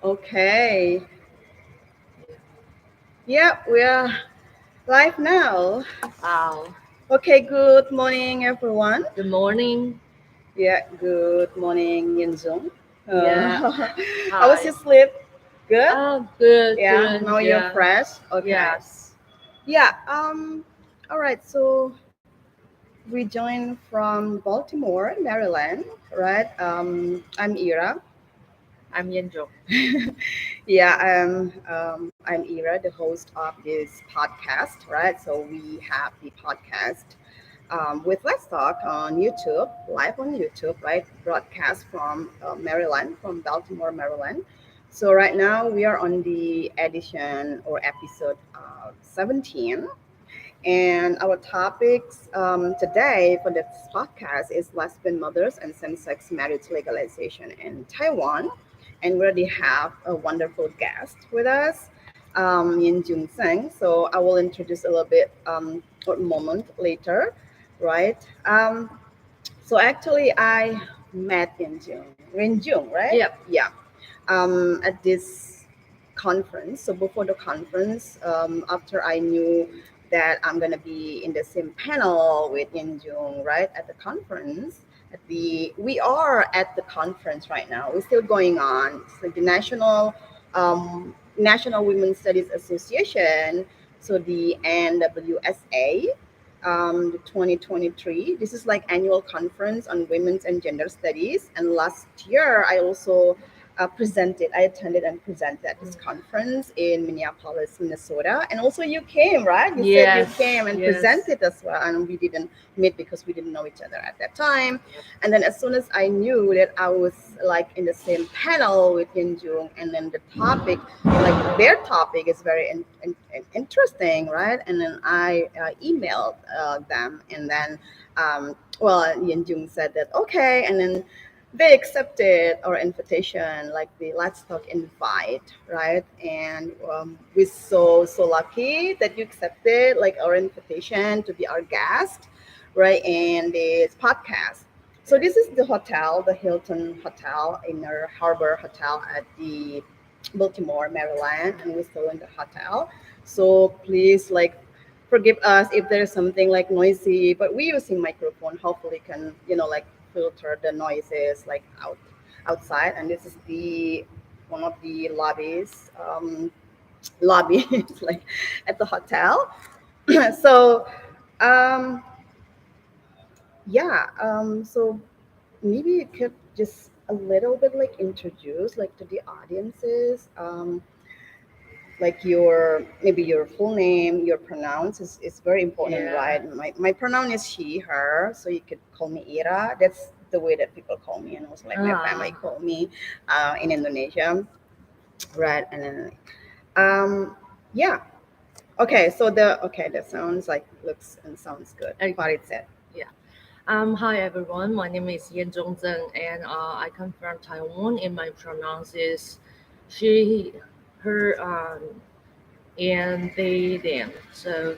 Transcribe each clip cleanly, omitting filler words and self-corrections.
Okay. Yeah, we are live now. Wow. Okay, good morning, everyone. Good morning. Yeah, good morning, Yen-Jung. Yeah. How was Hi. your sleep? Good? Good, Yeah, good. now you're Yeah. fresh? Okay. Yes. Yeah, all right, so we joined from Baltimore, Maryland, right? I'm Ira. I'm Yen-Jung. Yeah, I'm Ira, the host of this podcast, right? So we have the podcast with Let's Talk on YouTube, live on YouTube, right? Broadcast from Maryland, from Baltimore, Maryland. So right now we are on the edition or episode 17. And our topics today for this podcast is lesbian mothers and same-sex marriage legalization in Taiwan. And we already have a wonderful guest with us, Yen-Jung Tseng. So I will introduce a little bit a moment later, right? So actually, I met Yen-Jung, right? Yep. Yeah, at this conference. So before the conference, after I knew that I'm gonna be in the same panel with Yen-Jung, right, at the conference. We are at the conference right now. We're still going on. It's like the National Women's Studies Association. So the NWSA, the 2023. This is like annual conference on women's and gender studies. And last year, I also I attended and presented at this conference in Minneapolis, Minnesota. And also you came, right? You said you Yes. came and Yes. presented as well. And we didn't meet because we didn't know each other at that time. Yep. And then as soon as I knew that I was like in the same panel with Yen-Jung, and then the topic, like their topic is very interesting, right? And then I emailed them, and then Yen-Jung said that okay, and then they accepted our invitation, like the Let's Talk invite, right? And we're so lucky that you accepted like our invitation to be our guest, right? And this podcast. So this is the hotel, the Hilton Hotel, Inner Harbor Hotel at the Baltimore, Maryland, and we're still in the hotel. So please, like, forgive us if there's something like noisy, but we're using microphone. Hopefully, can like filter the noises like outside. And this is the one of the lobbies like at the hotel. So um, yeah, so maybe you could just a little bit like introduce like to the audiences, like your maybe your full name, your pronouns is very important, Yeah. right? My pronoun is she, her, so you could call me Ira. That's the way that people call me, and also like my family Ah. call me in Indonesia, right? And then yeah, okay. So that sounds like looks and sounds good. I, What it said. yeah. Hi everyone. My name is Yen-Jung Tseng, and I come from Taiwan. And my pronouns is she, her, and they, them. So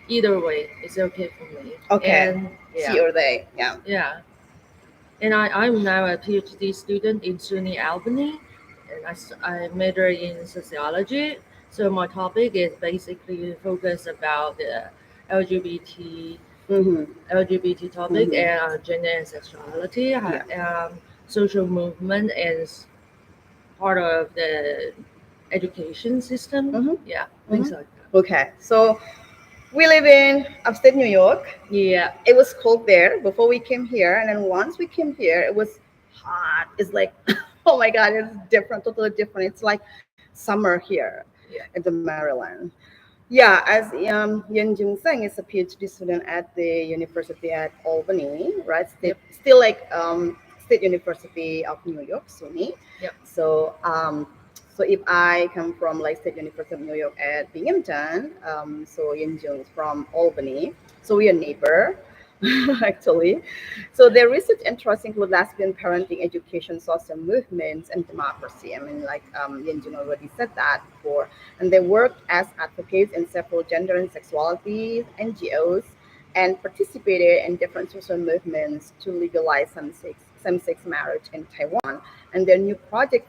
either way, it's okay for me. Okay, And she yeah, or they. Yeah. yeah. And I'm now a PhD student in SUNY Albany, and I major in sociology. So my topic is basically focused about the LGBT Mm-hmm. LGBT topic Mm-hmm. and gender and sexuality, Yeah. social movement as part of the education system. Mm-hmm. Yeah, Mm-hmm. things like that. Okay. So we live in upstate New York. Yeah, It was cold there before we came here, and then once we came here, it was hot. It's like, oh my god, it's different, totally different. It's like summer here yeah. in the Maryland. Yeah, as Yen-Jung Tseng is a PhD student at the University at Albany, right? Yep, Still like State University of New York, SUNY. yep. So so if I come from like State University of New York at Binghamton, so Yen-Jung is from Albany, so we are neighbor. Actually, so their research interests include lesbian parenting, education, social movements, and democracy. I mean, like Yen-Jung already said that before, and they worked as advocates in several gender and sexuality NGOs and participated in different social movements to legalize same-sex marriage in Taiwan. And their new project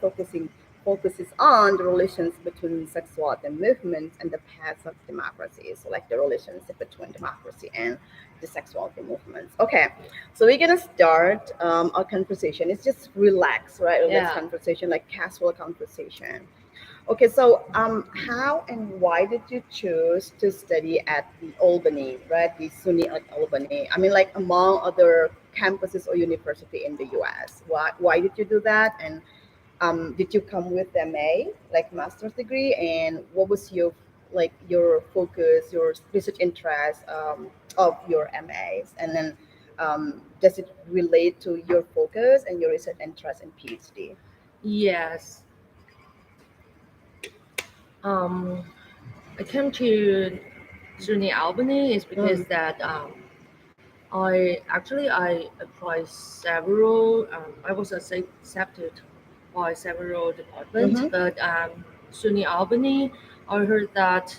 focuses on the relations between sexuality movements and the paths of democracy. So, like the relationship between democracy and the sexuality movements. Okay, so we're gonna start our conversation. It's just relax, right? Relaxed Yeah. conversation, like casual conversation. Okay, so how and why did you choose to study at the Albany, right? The SUNY at Albany. I mean, like among other campuses or university in the U.S. Why did you do that? And did you come with MA, like master's degree? And what was your like your focus, your research interest of your MAs? And then does it relate to your focus and your research interest in PhD? Yes. Um, I came to SUNY Albany is because Mm. that I applied several. I was accepted by several departments, Mm-hmm. but SUNY Albany, I heard that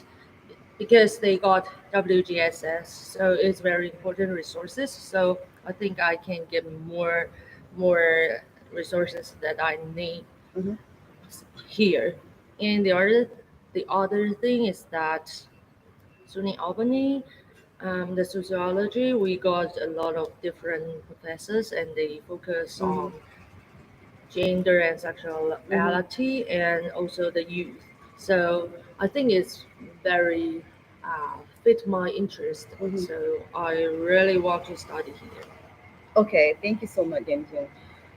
because they got WGSS, so it's very important resources. So I think I can get more resources that I need Mm-hmm. here. And the other thing is that SUNY Albany, the sociology, we got a lot of different professors, and they focus Mm-hmm. on gender and Mm-hmm. sexuality and also the youth. So I think it's very fit my interest. Mm-hmm. So I really want to study here. Okay, thank you so much, Yen-Jung.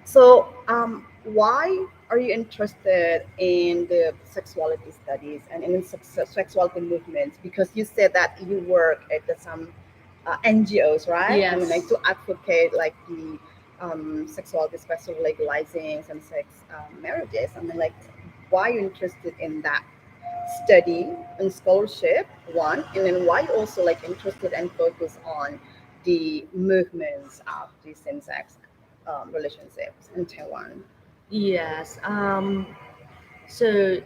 So, why are you interested in the sexuality studies and in sexuality movements? Because you said that you work at some NGOs, right? I mean, like Yes. to advocate like the sexuality, especially legalizing same-sex marriages. I mean, like, why are you interested in that study and scholarship? One, and then why you also like interested and focus on the movements of the same-sex relationships in Taiwan. Yes. So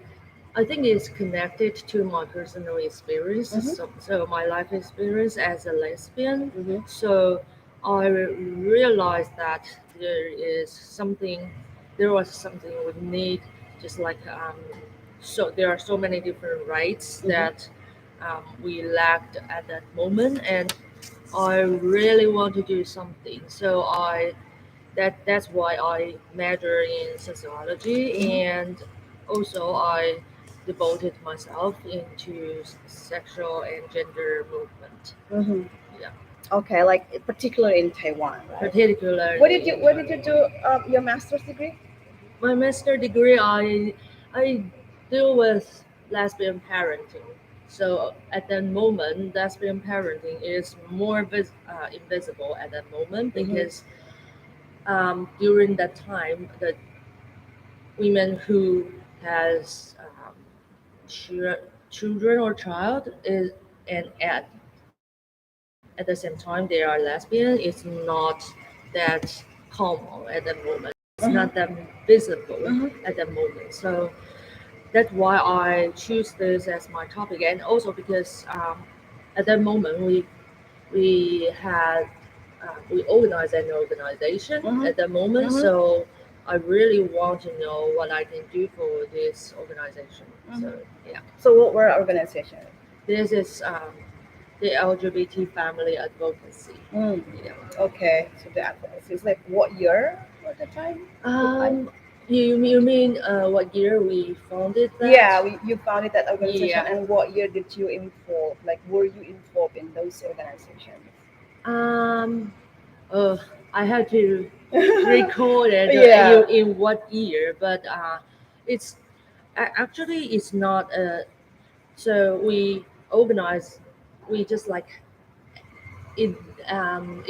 I think it's connected to my personal experiences. Mm-hmm. So my life experience as a lesbian. Mm-hmm. So I realized that there was something we need, just like so there are so many different rights Mm-hmm. that we lacked at that moment, and I really want to do something. So that's why I major in sociology, Mm-hmm. and also I devoted myself into sexual and gender movement. Mm-hmm. Yeah, Okay, like particularly in Taiwan, right? particularly in Where did you Taiwan. do your master's degree? My master degree, I deal with lesbian parenting. So at that moment, lesbian parenting is more invisible at that moment Mm-hmm. because during that time, the women who has children or child is and at the same time they are lesbian, it's not that common at the moment, it's Mm-hmm. not that visible Mm-hmm. at the moment. So that's why I choose this as my topic, and also because at that moment we organize an organization Mm-hmm. at that moment. Mm-hmm. So I really want to know what I can do for this organization. Mm-hmm. So yeah, So what were organizations? this is the LGBT family advocacy. Mm. Yeah. Okay, so the advocacy is like what year at the time? If I Um, you mean what year we founded that? Yeah, you founded that organization, Yeah. and what year did you involve? Like, were you involved in those organizations? Um. Uh, I had to record it Yeah. in what year, but it's actually it's not. So we organize. We just like it.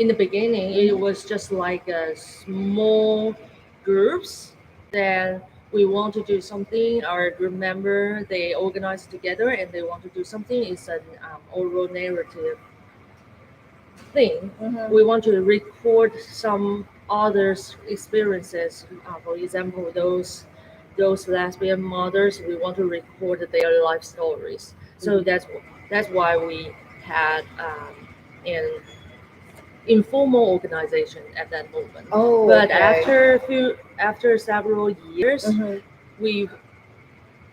In the beginning, it Mm-hmm. was just like a small groups. Then we want to do something. Our group member they organize together and they want to do something. It's an oral narrative thing. Mm-hmm. We want to record some others' experiences. For example, those lesbian mothers, we want to record their life stories. So Mm-hmm. that's why we had an informal organization at that moment. Oh, But okay. after several years, Mm-hmm. we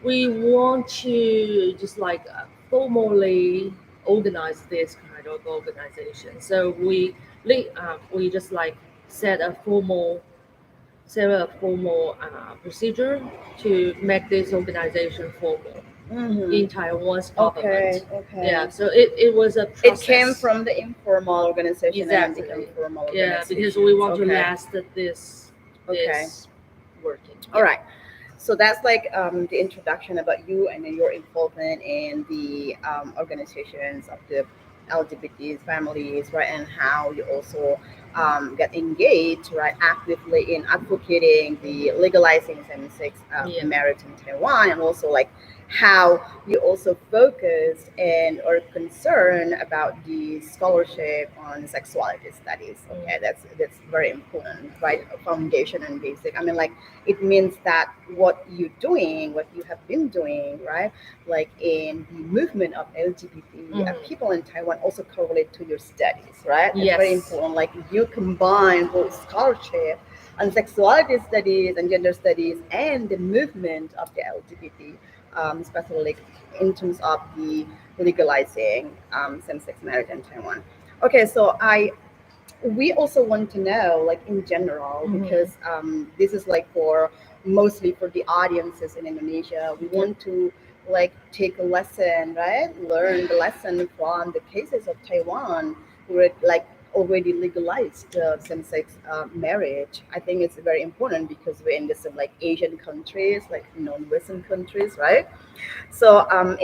we want to just like formally organize this kind of organization. So we just like set a formal procedure to make this organization formal Mm-hmm. in Taiwan's Okay, government. Yeah, okay. so it was a It came process. from the informal organization and then become Exactly. formal Yeah, because we organizations. want to Okay, last okay. this working. All Yeah. right. So that's like the introduction about you and then your involvement in the organizations of the LGBT families, right? And how you also get engaged, right, actively in advocating the legalizing same-sex Yeah. marriage in Taiwan, and also like how you also focused and are concerned about the scholarship on sexuality studies. Okay, Mm. that's very important, right? Foundation and basic. I mean, like it means that what you're doing, what you have been doing, right? Like in the movement of LGBT Mhm. people in Taiwan also correlate to your studies, right? It's very Yes. important. Like you combine both scholarship and sexuality studies and gender studies and the movement of the LGBT, especially like in terms of the legalizing same-sex marriage in Taiwan. Okay, so I we also want to know like in general Mhm. because this is like for mostly for the audiences in Indonesia. We Yep. want to like take a lesson, right, learn the lesson from the cases of Taiwan where it like already legalized same-sex marriage. I think it's very important because we're in this like Asian countries, like non-Western countries, right? So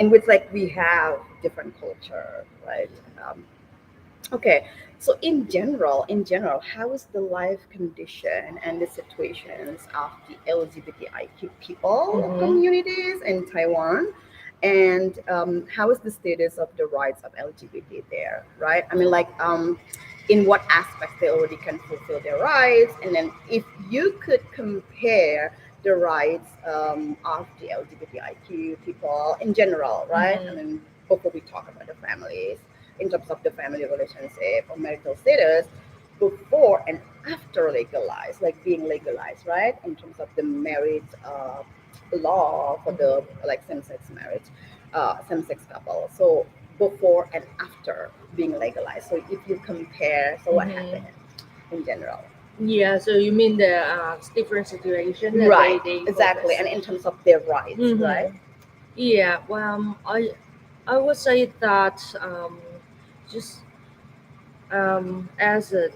in which like we have different culture, right? um, Okay, so in general, how is the life condition and the situations of the LGBTIQ people Mhm. communities in Taiwan, and how is the status of the rights of LGBT there? Right? I mean, like, in what aspects they already can fulfill their rights, and then if you could compare the rights of the LGBTIQ people in general, right? I Mhm. mean, before we talk about the families in terms of the family relationship or marital status before and after legalized, like being legalized, right? In terms of the marriage law for the Mhm. like same-sex marriage, same-sex couple. So before and after being legalized. So if you compare, so what Mhm. happened in general? Yeah. So you mean the different situation that Right, they exactly. focus. And in terms of their rights, right? Mhm. Yeah. Well, I would say that just as a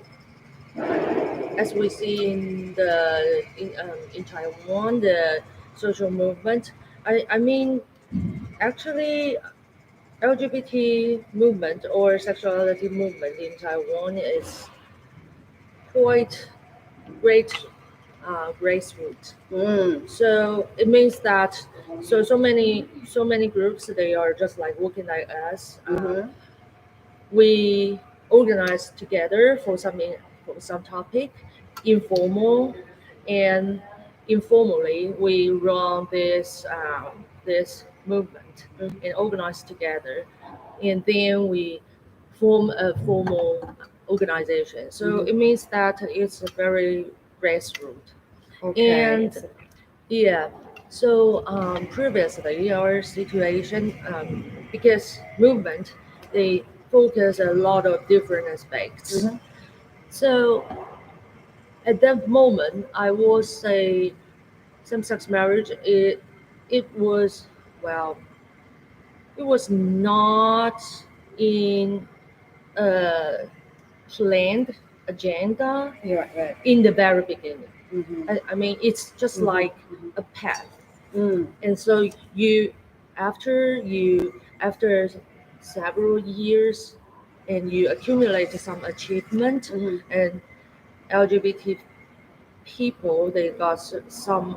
as we see in Taiwan the social movement. I mean actually LGBT movement or sexuality movement in Taiwan is quite great grassroots. Mm. So it means that so many groups they are just like working like us. Mm-hmm. We organize together for some topic, informal, and informally we run this movement and organize together, and then we form a formal organization. So Mm-hmm. it means that it's a very grassroots. Okay. And yeah, so previously our situation, because movement, they focus a lot of different aspects. Mm-hmm. So at that moment, I would say same-sex marriage. It was well, it was not in a planned agenda Yeah, right, right. in the very beginning. Mm-hmm. I mean, it's just Mm-hmm. like Mm-hmm. a path. Mm. And so after several years and you accumulate some achievement, Mm-hmm. and LGBT people they got some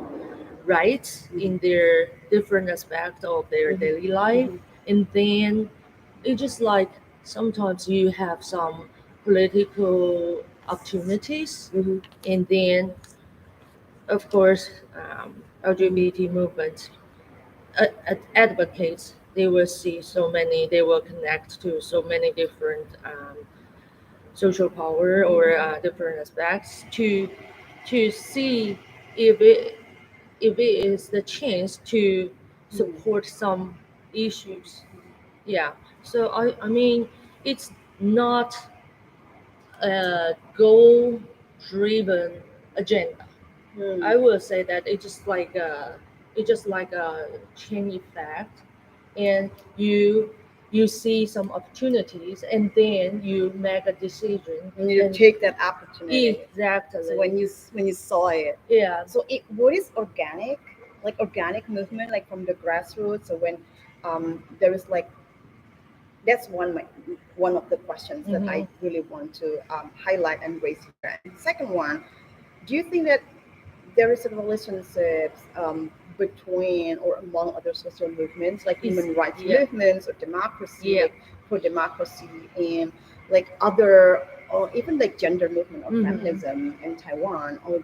rights Mm-hmm. in their different aspects of their Mm-hmm. daily life, Mm-hmm. and then it just like sometimes you have some political opportunities, Mm-hmm. and then of course Mm-hmm. LGBT movement advocates, they will see so many, they will connect to so many different social power or different aspects to see if it is the chance to support some issues. Yeah. So I mean, it's not a goal driven agenda. I Mm. will say that it's just like a chain effect, and you see some opportunities, and then you make a decision, And you and take that opportunity. So exactly, when you saw it, yeah. so what is organic, like organic movement, like from the grassroots. So when there is like that's one of the questions that Hmm. I really want to highlight and raise here. And second one, do you think that there is a relationship between or among other social movements like It's human rights yeah, movements or democracy, yeah. like pro democracy, and like other or even like gender movement or Hmm. feminism in Taiwan? Or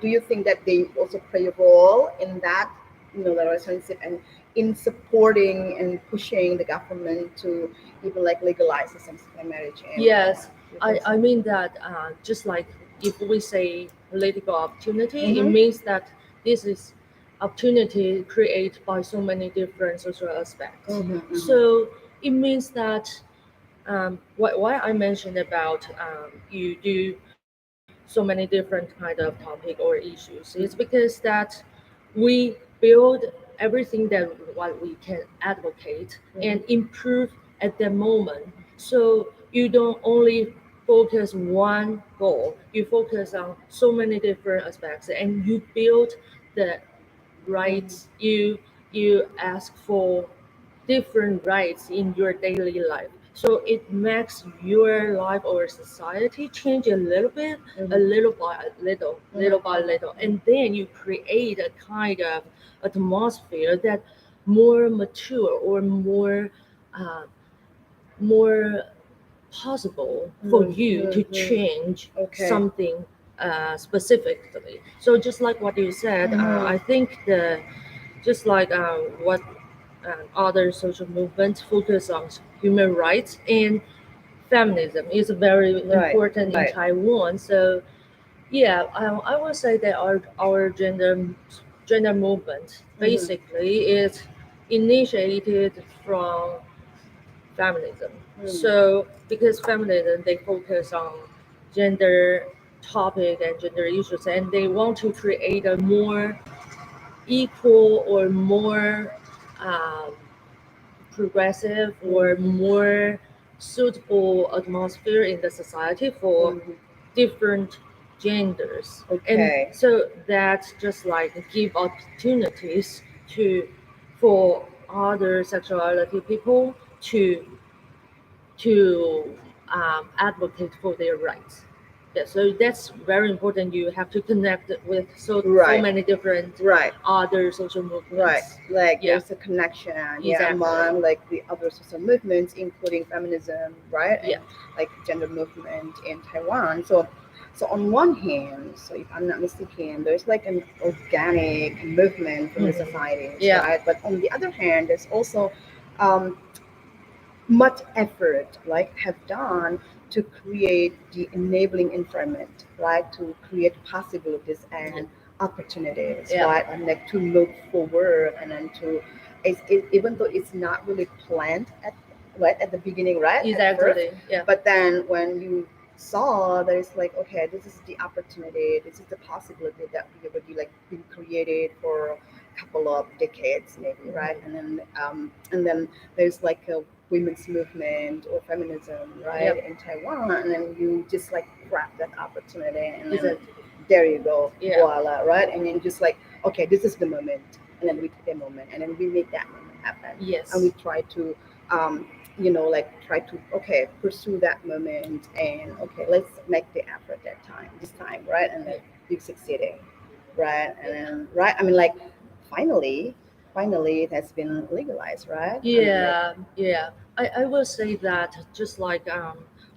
do you think that they also play a role in that, the relationship and in supporting and pushing the government to even like legalize the same-sex marriage in Yes, Taiwan? Do you think I so? mean that just like if we say political opportunity, it Mm-hmm. means that this is opportunity created by so many different social aspects. Mm-hmm. Mm-hmm. So it means that why I mentioned about you do so many different kind of topic or issues is because that we build everything that what we can advocate and Mm-hmm. improve at that moment. So you don't only focus one goal, you focus on so many different aspects, and you build the Mm-hmm. rights. You ask for different rights in your daily life, so it makes your life or society change a little bit, a Mm-hmm. little by little, little by little, and then you create a kind of atmosphere that more mature or uh, more possible for you to Mm-hmm. change Okay. something specifically. So just like what you said, Mm-hmm. I think the just like what other social movements focus on human rights and feminism is very Right. important in Right. Taiwan. So yeah, I would say that our gender movement Mm-hmm. basically is initiated from feminism. Mm. So because feminism they focus on gender topic and gender issues, and they want to create a more equal or more um, progressive or Mm-hmm. more suitable atmosphere in the society for Mm-hmm. different genders, and Okay. so that just like give opportunities to for other sexuality people to advocate for their rights. Yeah, so that's very important. You have to connect with so Right. many different Right. other social Right. movements. Like Yeah, there's a connection, yeah, exactly. among like the other social movements, including feminism, right, Yeah. and like gender movement in Taiwan. So on one hand, so if I'm not mistaken, there's like an organic movement from the Hmm. societies, Yeah. right? But on the other hand, there's also um, much effort like have done to create the enabling environment, right, to create possibilities Yeah. and opportunities, Yeah. right, and like to look forward and then to even though it's not really planned at the beginning, right, at first, Exactly. Yeah. but then when you saw there's like, okay, this is the opportunity, this is the possibility that we already like been created for a couple of decades maybe, right, Hmm. and then there's like a women's movement or feminism, right, Yep. in Taiwan, and then you just like grab that opportunity, and then Exactly. there you go, Yeah. voila, right, and then just like, okay, this is the moment, and then we take the moment, and then we make that moment happen, and we Yes. try to, um, like try to okay pursue that moment, and okay, let's make the effort that time, this time, right, and then Yeah. you succeeding, right, and then right, I mean like finally it has been legalized, right, I mean like. Yeah, yeah. I will say that just like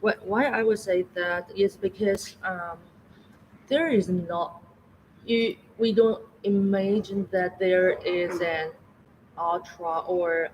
why I would say that is because there is not we don't imagine that there is an ultra or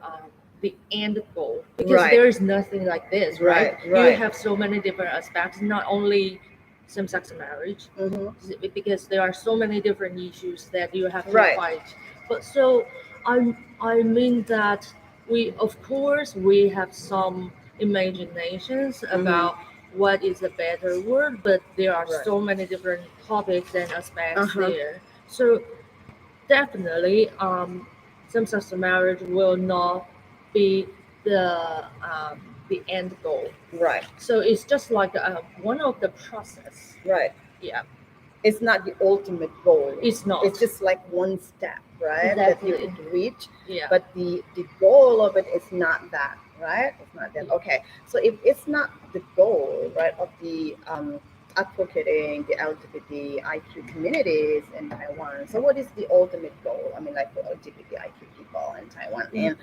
the end goal, because Right, there is nothing like this, right? right, You right. have so many different aspects, not only same-sex marriage, Mm-hmm. because there are so many different issues that you have to Right. fight. But so I mean that we, of course, we have some imaginations Mm-hmm. about what is a better word, but there are Right. so many different topics and Uh aspects huh. there. So definitely, same-sex marriage will not be the end goal. Right. So it's just like one of the process. Right. Yeah, It's not the ultimate goal. it's It's not just like one step, right, that you exactly. could reach. Yeah. But the goal of it is not that, right? It's not that. Yeah. Okay. So if it's not the goal, right, of the advocating the LGBTIQ communities in Taiwan, so what is the ultimate goal? I mean, like for LGBTIQ people in Taiwan, Mm. and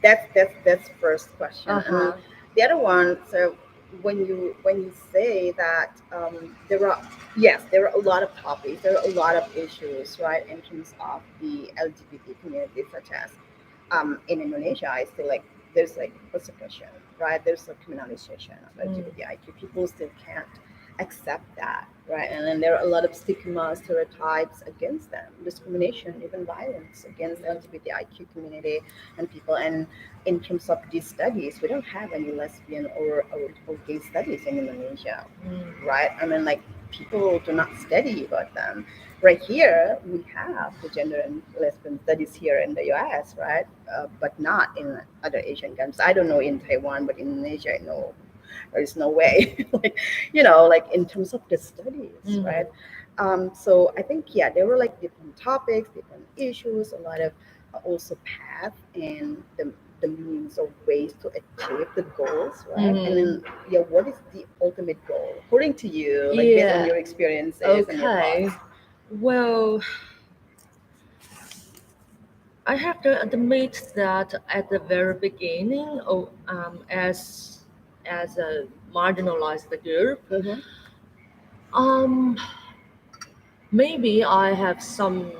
that's first question. Uh And huh. the other one, so when you say that there are, yes, there are a lot of topics, there are a lot of issues, right, in terms of the LGBT community, such as in Indonesia, I still like there's like persecution, right? There's a criminalization of Mm. LGBTIQ. People still can't accept that, right? And then there are a lot of stigma, stereotypes against them, discrimination, even violence against Yeah. LGBTIQ community and people. And in terms of these studies, we don't have any lesbian or gay studies in Indonesia, Mm. right? I mean, like people do not study about them. Right here, we have the gender and lesbian studies here in the US, right? But not in other Asian countries. I don't know in Taiwan, but in Indonesia, I know there is no way. Like, like in terms of the studies, Mm. right? So I think, yeah, there were like different topics, different issues, a lot of also path and the means or ways to achieve the goals, right? And Mm. then, yeah, what is the ultimate goal according to you, like based on Yeah. your experiences and your Okay. thoughts? Well, I have to admit that at the very beginning, as a marginalized group, Mm-hmm. um, maybe I have some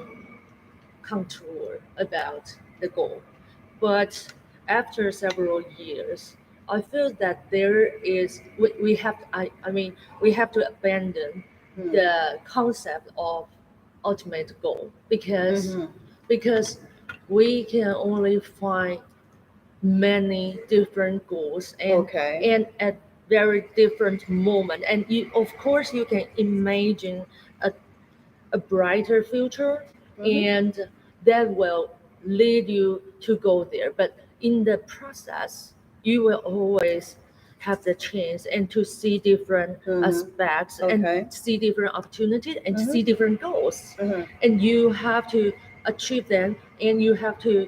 contour about the goal, but after several years, I feel that we have I mean we have to abandon the concept of ultimate goal Mm-hmm. because we can only find many different goals Okay. and at very different moment, and of course you can imagine a, a brighter future, Mm-hmm. and that will lead you to go there, but in the process you will always have the chance and to see different Mm-hmm. aspects and Okay. see different opportunities and Mm-hmm. see different goals, Mm-hmm. and you have to achieve them, and you have to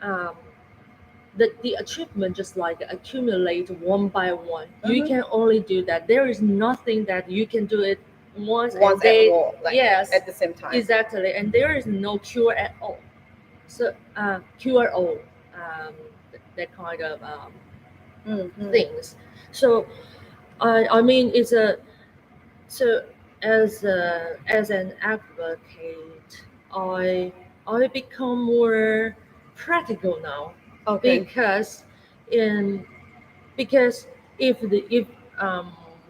um, the achievement just like accumulate one by one. You Mm-hmm. can only do that. There is nothing that you can do it once and Once and they all, like yes at the same time. exactly, and there is no cure at all. So cure all that kind of Mm-hmm. things. So I mean it's a so as an advocate, I I become more practical now Okay. because in because if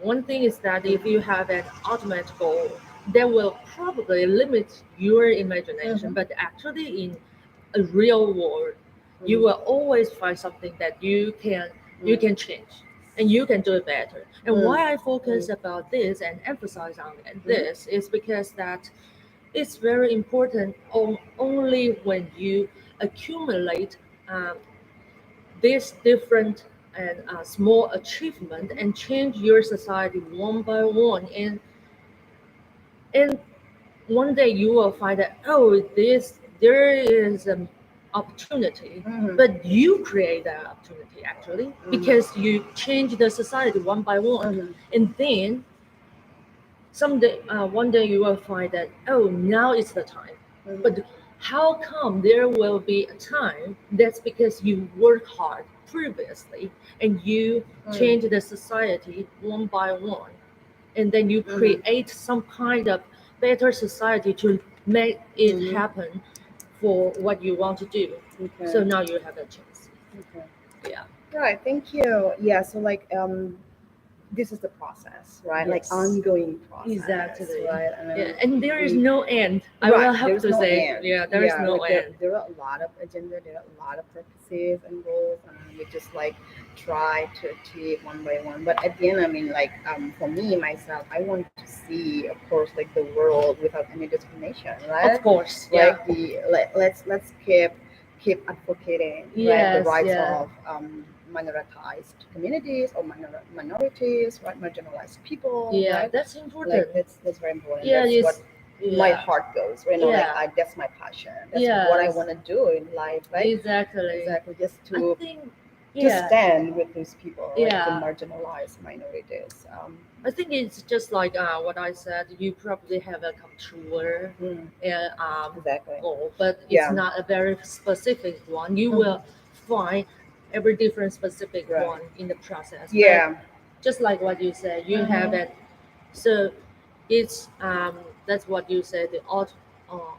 one thing is that if you have an ultimate goal, that will probably limit your imagination. Mm-hmm. But actually, in a real world, you Mm-hmm. will always find something that you Mm-hmm. can change and you can do it better. And why I Mm-hmm. focus about this and emphasize on Mm-hmm. this is because that it's very important only when you accumulate um, this different and small achievement and change your society one by one, and one day you will find that there is an opportunity, Mm-hmm. but you create that opportunity actually because Mm-hmm. you change the society one by one, Mm-hmm. and then someday one day you will find that now is the time, Mm-hmm. but how come there will be a time? That's because you work hard previously and you change the society one by one, and then you Mm-hmm. create some kind of better society to make it Mm-hmm. happen for what you want to do. So Okay. now you have a chance. Okay. Yeah. Right. Thank you. Yeah. So like this is the process, right? Like Yes, ongoing process, exactly. right? And Yeah, then and there is we no end. I will right, have there's to no say, end. yeah, there is Yeah, no like there end. there are a lot of agenda, there are a lot of purposes and goals, and we just like try to achieve one by one. But at the end, I mean, like for me myself, I want to see, of course, like the world without any discrimination, right? Of course, yeah. Like let's keep advocating, right, the Yes, rights yeah, of minoritized communities or minorities, right, marginalized people, yeah. right? That's Like important. that's very important. Yeah, That's what yes, my yeah, heart goes, you know, like yeah, that's my passion, that's what I yes, want to do in life, right? exactly. Exactly, just I to think, yeah, stand with those people, like the yeah. marginalized minorities. I think it's just like what I said. You probably have a contour mm, exactly. goal, but it's Yeah. not a very specific one. You Mhm. will find every different specific Right. one in the process. But Yeah. just like what you said, you have Hmm. it. So it's that's what you said, the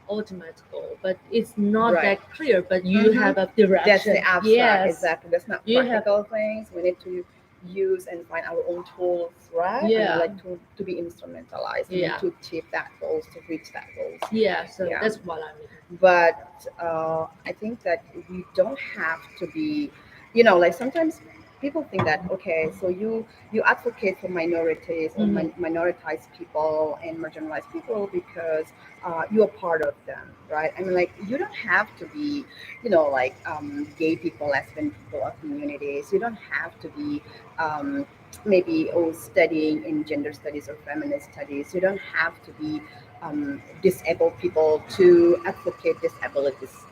ultimate goal. But it's not Right. that clear. But you Hmm. have a That's the direction. abstract, Yes, exactly. That's not you have. practical things. We need to use and find our own tools, right? I mean, Yeah, like to be instrumentalized. I mean, yeah, to achieve that goals, to reach that goals. yeah. So Yeah. that's what I mean. But I think that we don't have to be, like sometimes people think that okay, so you advocate for minorities or Hmm. minoritized people and marginalized people because you're part of them, right? I mean, like you don't have to be, like gay people, lesbian people, or communities. You don't have to be um, maybe studying in gender studies or feminist studies. You don't have to be disabled people to advocate disabilities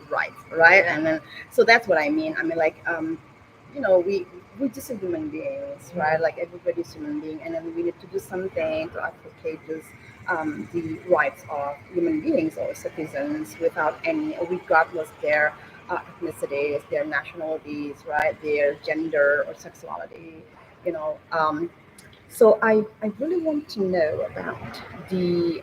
rights, right? Yeah. And then so that's what I mean. I mean, like we're just human beings, right? Mhm. Like everybody's human being, and then we need to do something to advocate the rights of human beings or citizens without any, regardless their ethnicities, their nationalities, right? Their gender or sexuality, you know. So I really want to know about the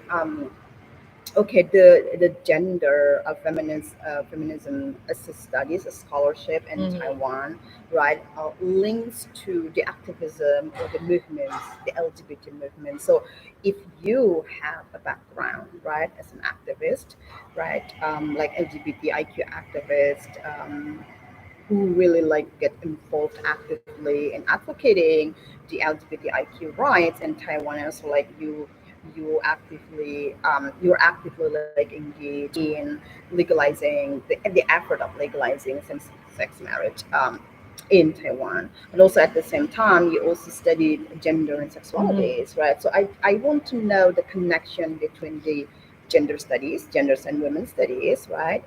okay, the gender of feminism assist studies, a scholarship in Mhm. Taiwan, right, links to the activism or the movements, the LGBT movement. So if you have a background, right, as an activist, right, like LGBTIQ activist, who really like get involved actively in advocating the LGBTIQ rights in Taiwan, and also like you're actively like engaged in legalizing the effort of legalizing same-sex marriage in Taiwan. But also at the same time, you also studied gender and Mhm. sexualities, right? So I want to know the connection between the gender studies, genders and women's studies, right?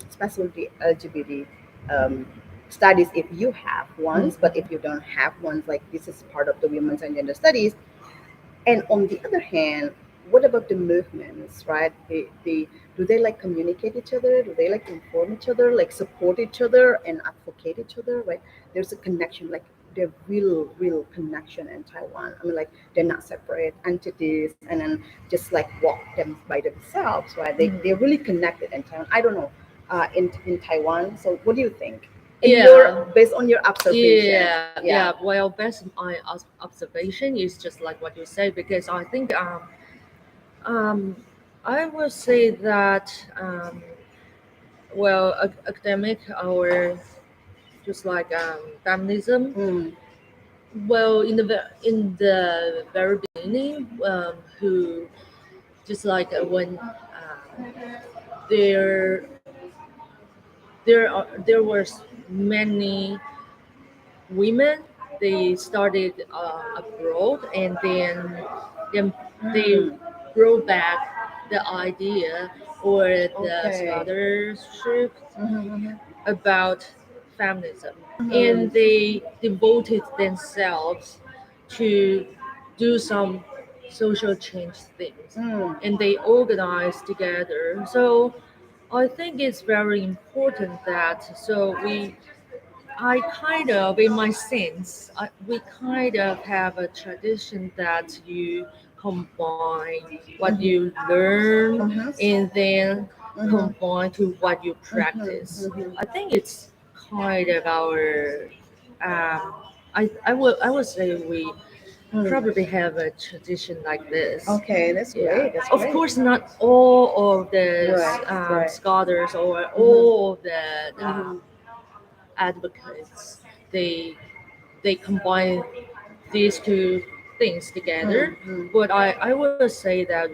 Especially the LGBT um, studies if you have ones, but Mhm. if you don't have ones, like this is part of the women's and gender studies. And on the other hand, what about the movements, right? They do they like communicate each other? Do they like inform each other, like support each other and advocate each other? Right? There's a connection, like the real connection in Taiwan. I mean, like they're not separate entities, and then just like walk them by themselves, right? They're Mhm. really connected in Taiwan. I don't know, in Taiwan. So what do you think? In your Yeah. based on your observation, Yeah, yeah. yeah. Well, based on my observation is just like what you say because I think um I would say that well academic or just like feminism. Mm, Well, in the very beginning, who just like when there there was many women they started abroad and then they mm, brought back the idea or the okay. scholarship Mm-hmm, about feminism and mm-hmm. they devoted themselves to do some social change things Mm, and they organized together. So I think it's very important that so I kind of, in my sense, we kind of have a tradition that you combine what mm-hmm, you learn mm-hmm, and then mm-hmm, combine to what you mm-hmm, practice. mm-hmm. I think it's kind of our, I would say we. Mm. probably have a tradition like this. Okay, that's Yeah, great. That's of great. course, not all of the Right, right. scholars or Mhm. all of the Mhm. advocates. They they combine these two things together. Mm. But I will say that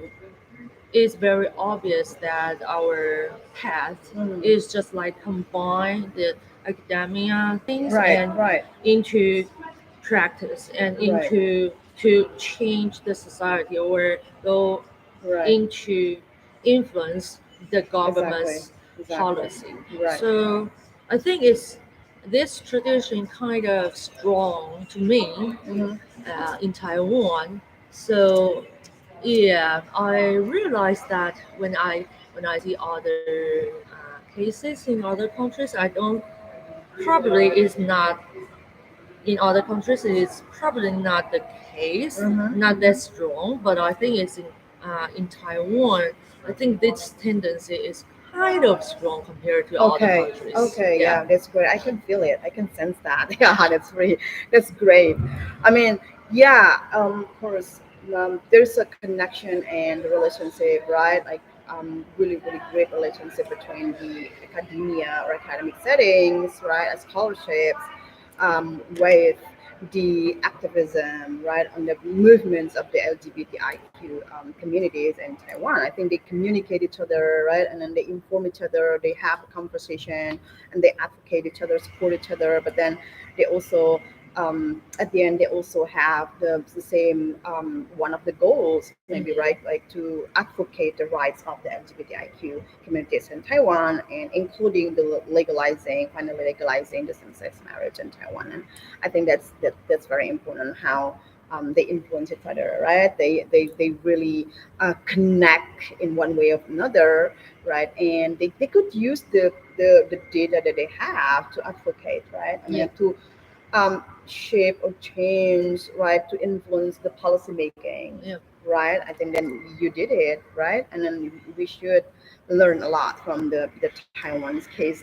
it's very obvious that our path Mm. is just like combine the academia things Right, and right, into practice and right, into to change the society or go right. into influence the Exactly, government's exactly. policy. Right. So I think it's this tradition kind of strong to me Mhm. in Taiwan. So yeah, I realized that when I see other cases in other countries, I don't probably is not in other countries. It's probably not the case, Mhm. not that Mhm. strong. But I think it's in Taiwan. I think this tendency is kind of strong compared to other Okay. countries. Okay. Yeah. Yeah, that's great. I can feel it. I can sense that. Yeah, that's really that's great. I mean, yeah. Of course, there's a connection and relationship, right? Like, really, really great relationship between the academia or academic settings, right? Scholarships, with the activism, right, on the movements of the LGBTIQ communities in Taiwan. I think they communicate each other, right, and then they inform each other. They have a conversation, and they advocate each other, support each other. But then they also, at the end, they also have the same one of the goals, maybe, right, Hmm. like to advocate the rights of the LGBTIQ communities in Taiwan, and including the legalizing, finally legalizing the same-sex marriage in Taiwan. And I think that's very important how they influence each other, right? They really connect in one way or another, right? And they could use the data that they have to advocate, right? I Yeah. mean, to shape or change, right? To influence the policy making, Yeah. right? I think then you did it, right? And then we should learn a lot from the Taiwan's case.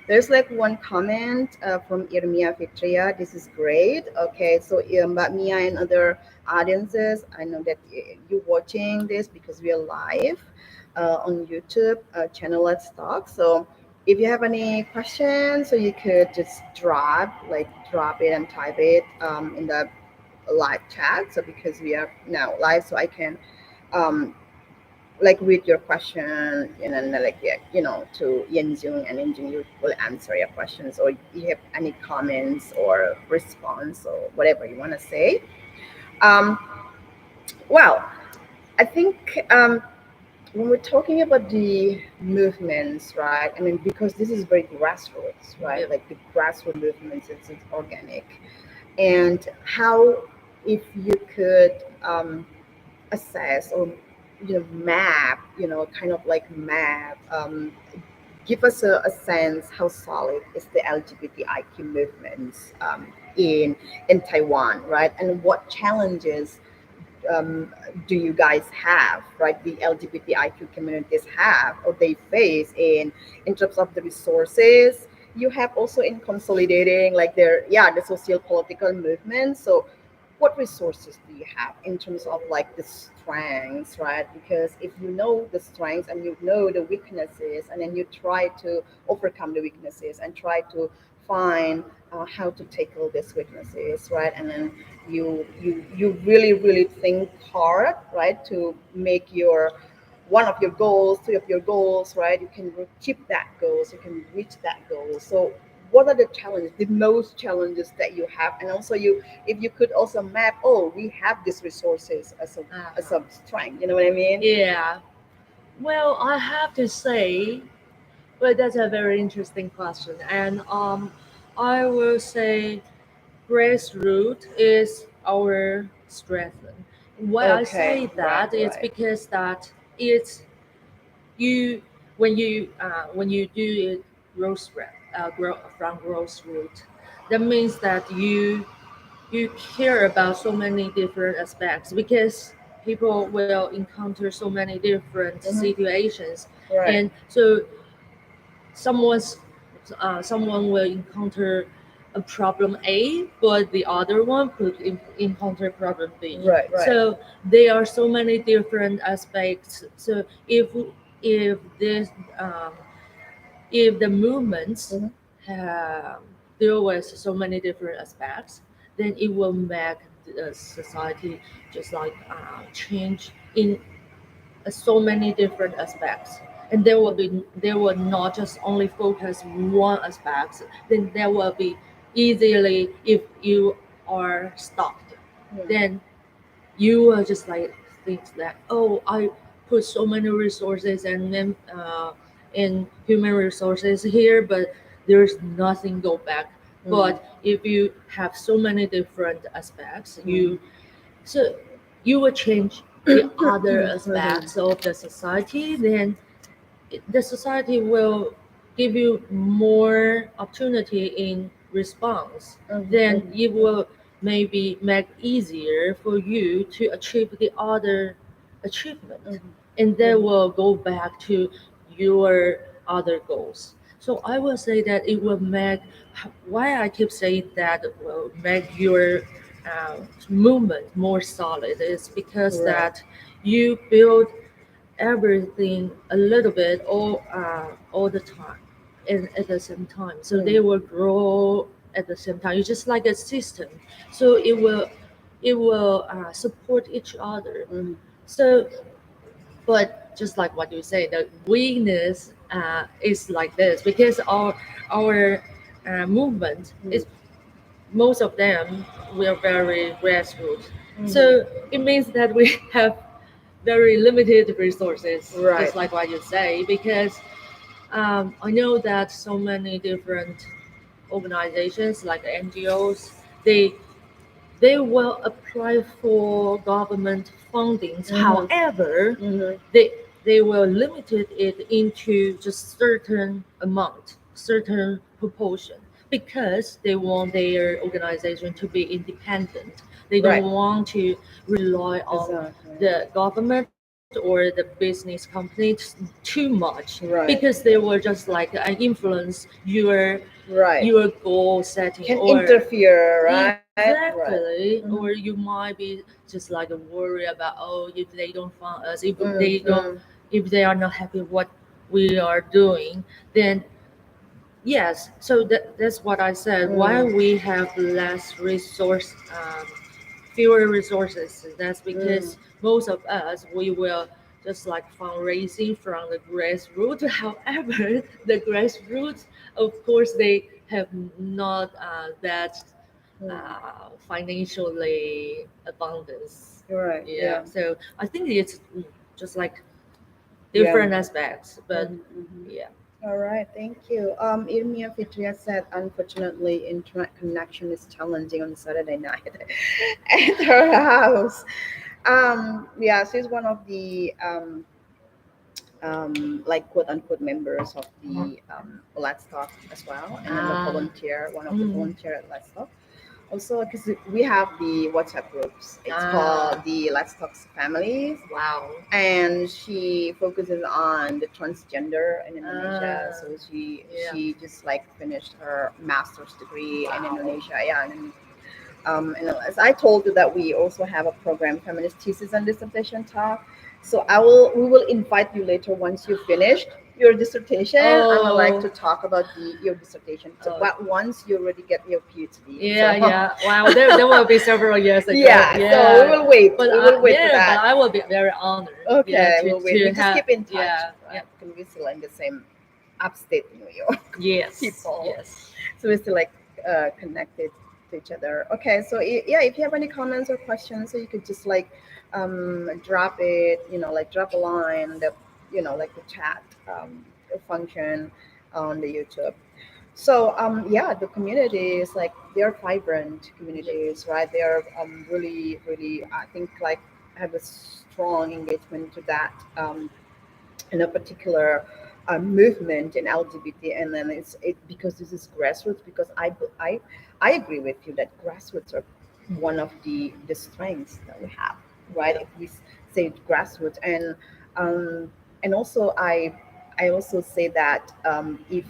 There's like one comment from Irmia Fitria. This is great. Okay, so Mbak Mia and other audiences, I know that you're watching this because we are live on YouTube channel Let's Talk. So if you have any questions, so you could just drop it and type it in the live chat. So because we are now live, so I can um, like read your question, and then like, yeah, to Yen-Jung, and Yen-Jung you will answer your questions, or you have any comments or response or whatever you want to say. Um, well, I think when we're talking about the movements, right? I mean, because this is very grassroots, right? Yeah. Like the grassroots movements, it's organic, and how, if you could assess or map, kind of like map, give us a sense how solid is the LGBTIQ movements in Taiwan, right? And what challenges um, do you guys have, right? The LGBTIQ communities have or they face in terms of the resources you have, also in consolidating like the social political movement. So what resources do you have in terms of like the strengths, right? Because if you know the strengths and you know the weaknesses, and then you try to overcome the weaknesses and try to find how to tackle these weaknesses, right? And then you really really think hard, right, to make your one of your goals, three of your goals, right? You can keep that goals, you can reach that goal. So what are the challenges, the most challenges that you have? And also, if you could also map, oh, we have these resources as Uh-huh. a strength, you know what I mean? Yeah. Well, I have to say, well, that's a very interesting question, and I will say grassroots is our strength. Why I Okay, say right, that it's right. because that it's you when you do it from grassroots, that means that you care about so many different aspects because people will encounter so many different Mm-hmm. situations, Right. and so someone's someone will encounter a problem A, but the other one could encounter problem B. Right, right. So there are so many different aspects. So if this um, if the movements Mm-hmm. have deal with so many different aspects, then it will make the society just like change in so many different aspects, and there will not just only focus one aspect. Then there will be easily, if you are stopped, Yeah. then you will just like think that, oh, I put so many resources and then in human resources here, but there's nothing go back. Mm. But if you have so many different aspects, Mm. so you will change the other Mhm. aspects of the society, then the society will give you more opportunity in response. Then Mhm. it will maybe make easier for you to achieve the other achievement, Mhm. and then Mhm. will go back to your other goals. So I will say that it will make, why I keep saying that will make your movement more solid is because Right. that you build everything a little bit all the time and at the same time, so they Mm. will grow at the same time. It's just like a system, so it will support each other. Mhm. So, but just like what you say, the weakness is like this because our movement Mm. is, most of them were very grassroots. Mhm. So it means that we have very limited resources, Right. just like what you say, because I know that so many different organizations like NGOs, they will apply for government fundings. Mhm. However, Mhm. they will limit it into just certain amount, certain proportion, because they want their organization to be independent. They Right. don't want to rely on Exactly. the government or the business companies too much, because Right. they will just like influence Right. your goal setting, Can or interfere, right? Right. exactly, Mhm. or you might be just like worry about, oh, if they don't fund us, if Mm. they don't, Mm. if they are not happy what we are doing, then yes. So that's what I said. Why Mm. we have less resource, fewer resources. That's Mm. because most of us we will just like fundraising from the grassroots. However, the grassroots, of course, they have not that Mm. financially abundance. Right. Yeah. Yeah. So I think it's just like Yeah. different aspects, but Mhm. Mhm. yeah. All right, thank you. Irmia Fitria said, unfortunately, internet connection is challenging on Saturday night at her house. Yeah, she's one of the like quote unquote members of the Let's Talk as well, and then the Ah. volunteer, one of the Mm. volunteer at Let's Talk. Also, because we have the WhatsApp groups, it's called Ah. the Let's Talk Families, Wow. and she focuses on the transgender in Indonesia. Ah. So she Yeah. she just like finished her master's degree in Wow. Indonesia. Yeah, and as I told you that we also have a program, feminist thesis and dissertation talk. So we will invite you later once you finished your dissertation. I would like Oh. to talk about your dissertation. So, Oh. but once you already get your PhD, Yeah, so yeah. Wow, there will be several years ago. yeah. So we Yeah, will wait. but We will wait for but that. I will be very honored. Yeah, Okay, we'll wait. to We just have. keep in touch, Yeah, yeah. right? Because we're still in the same upstate New York Yes, people, yes. so we're still like connected to each other. Okay, so yeah, if you have any comments or questions, so you could just like drop it, like drop a line, the like the chat function on the YouTube. So yeah, the communities like they're vibrant Yep. communities, right? They are really, really, I think like have a strong engagement to that in a particular movement in LGBT, and then it because this is grassroots. Because I agree with you that grassroots are one of the strengths that we have, right? Yep. If we say grassroots, um, and also I also say that if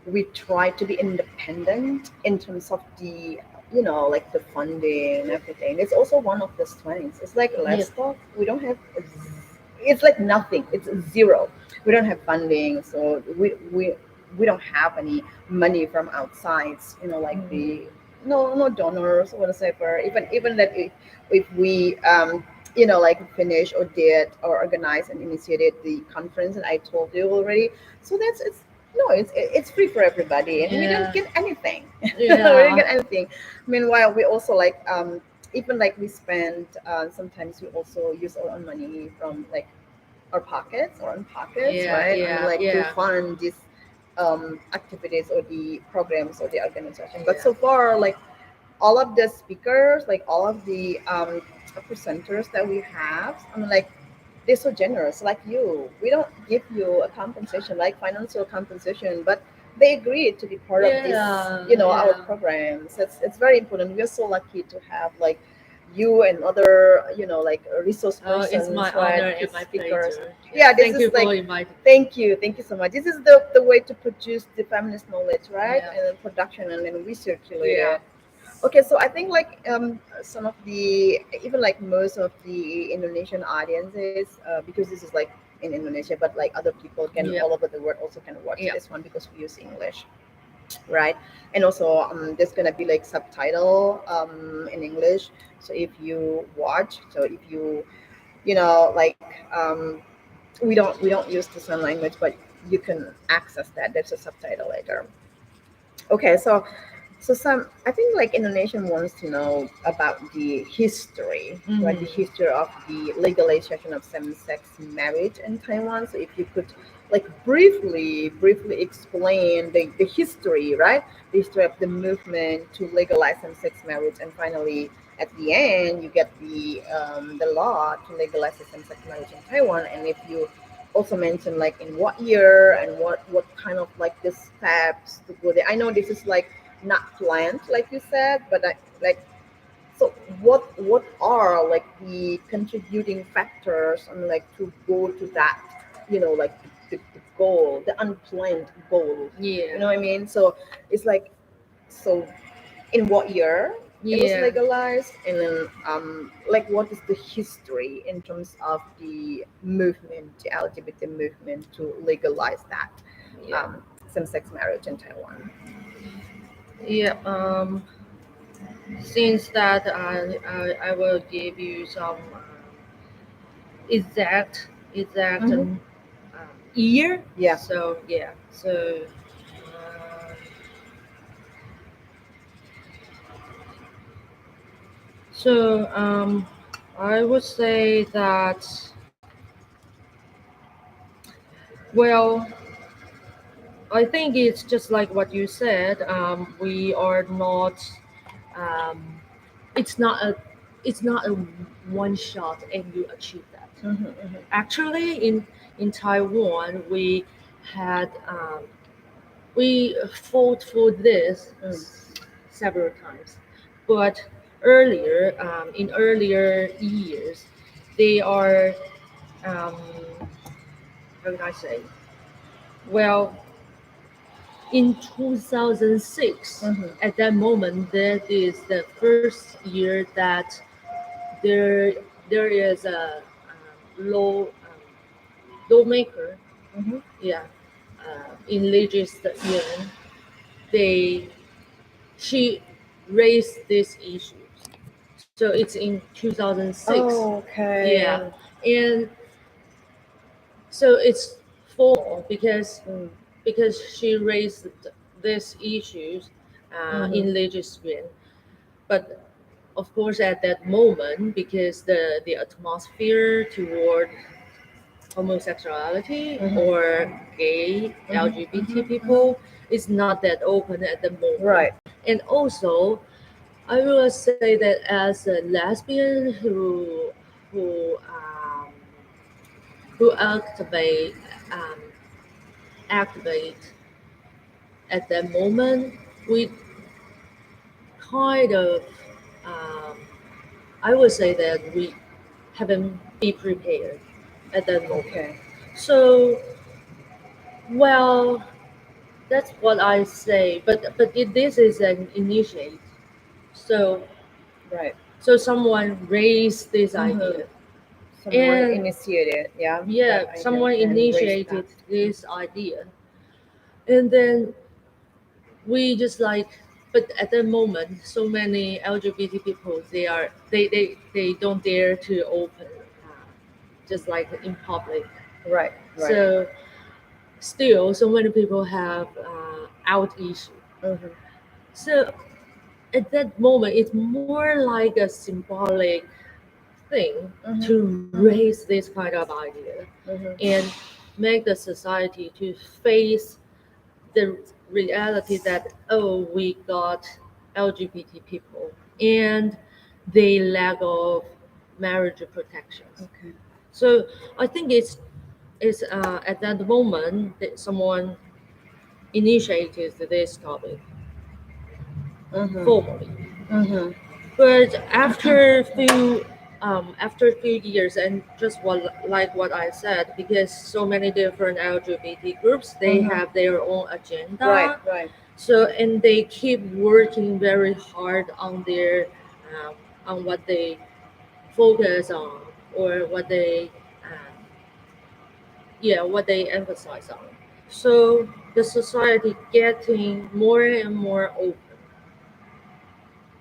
we try to be independent in terms of the like the funding and everything. It's also one of the strengths. It's like Yeah. let's talk. We don't have. It's like nothing. It's zero. We don't have funding, so we don't have any money from outside. Like Mm. the no donors or whatever. Even that if we like finish or did or organize and initiated the conference that I told you already. So that's it's no, it's free for everybody, and we didn't Yeah. get anything. We didn't Yeah. get anything. Meanwhile, we also like even like we spend sometimes we also use our own money from like our own pockets, Yeah. right? And Yeah. like to Yeah. fund these activities or the programs or the organization. But Yeah. so far, like all of the speakers, like all of the presenters that we have, like they're so generous. Like you, we don't give you a compensation, like financial compensation, but they agreed to be part of this, Yeah. our Yeah. programs. It's very important. We're so lucky to have like you and other, like resource It's my persons, right? honor and These my speakers. pleasure. Yeah. Yeah, this Thank you is for like inviting me. thank you so much. This is the way to produce the feminist knowledge, right? Yeah. And then production, and then we circulate Yeah. it. Okay, so I think like some of the even like most of the Indonesian audiences, because this is like in Indonesia, but like other people can Yeah. all over the world also can watch Yeah. this one because we use English, right? And also there's gonna be like subtitle in English. So if you watch, so if you like we don't use the sign language, but you can access that. There's a subtitle later. Okay, so I think like Indonesian wants to know about the history, right? The Mm-hmm. history of the legalization of same-sex marriage in Taiwan. So if you could like briefly explain the history, right? The history of the movement to legalize same-sex marriage, and finally at the end you get the law to legalize the same-sex marriage in Taiwan. And if you also mention like in what year and what kind of like the steps to go there. I know this is like not planned like you said, but like so what are like the contributing factors and like to go to that like the goal, the unplanned goal, you Yeah. know what I mean? So it's like, so in what year it was Yeah. legalized, and then like what is the history in terms of the movement, the LGBT movement to legalize that Yeah. same-sex marriage in Taiwan. Yeah. Since that I will give you some exact Mm-hmm. year. Yeah. So yeah. So uh, so I would say that, well, I think it's just like what you said. We are not. Um, it's not a. It's not a one shot and you achieve that. Mm-hmm, mm-hmm, Actually, in Taiwan, had um, we fought for this mm, several times, but earlier, in earlier years, they are, um, how can I say? Well, in 2006, mm-hmm. at that moment, that is the first year that there there is a lawmaker, Mm-hmm. yeah, in legislation. They She raised these issues. So it's in 2006. Oh, Yeah, okay. and so it's formal Mm, because she raised these issues mm-hmm, in legislation. But of course, at that moment, because the atmosphere toward homosexuality mm-hmm, or gay mm-hmm, LGBT mm-hmm, mm-hmm. people is not that open at the moment. Right. And also, I will say that as a lesbian who um, activate at that moment, we kind of, um, I would say that we haven't be prepared at that moment. Okay. So, well, That's what I say. But this is an initiate. So Right. so someone raised this Mm-hmm. idea, Someone and initiated, yeah, yeah, that idea someone and raised that. initiated this idea, and then we just like. But at that moment, so many LGBT people they don't dare to open, just like in public. Right, right. So still, so many people have out issue. Mm-hmm. So at that moment, it's more like a symbolic thing Mm-hmm. to raise this kind of idea Mm-hmm. and make the society to face the reality that we got LGBT people and the lack of marriage protections. Okay. So I think it's at that moment that someone initiated this topic Mm-hmm. formally. Mm-hmm. But after a few years, and just like what I said, because so many different LGBT groups, they Mm-hmm. have their own Right, agenda. right. So and they keep working very hard on their um, on what they focus on, or what they what they emphasize on. So the society getting more and more open.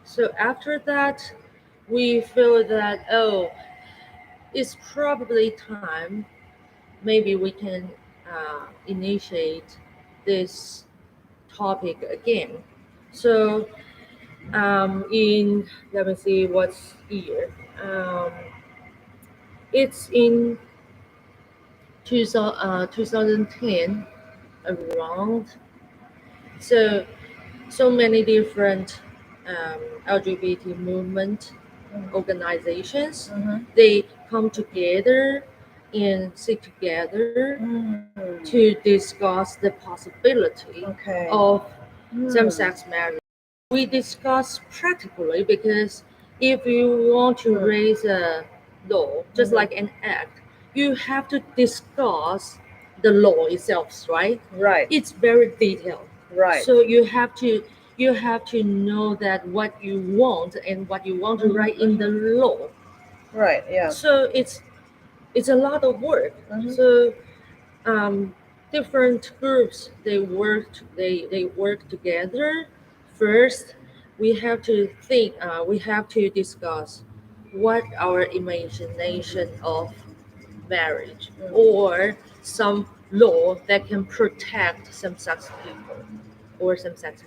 So after that, we feel that it's probably time. Maybe we can initiate this topic again. So in let me see what's year. Um, it's in 2010 around. So so many different LGBT movement organizations. Mm-hmm. They come together and sit together Mm. to discuss the possibility Okay. of Hmm. same-sex marriage. We discuss practically because if you want to Hmm. raise a law, just Mm-hmm. like an act, you have to discuss the law itself, right? Right, It's very detailed. right. So you have to know that what you want and what you want to Mm-hmm. write in the Mm-hmm. law. Right, yeah. So it's a lot of work. Mm-hmm. So um, different groups they work together. First, we have to discuss what our imagination of marriage or some law that can protect same-sex people or same-sex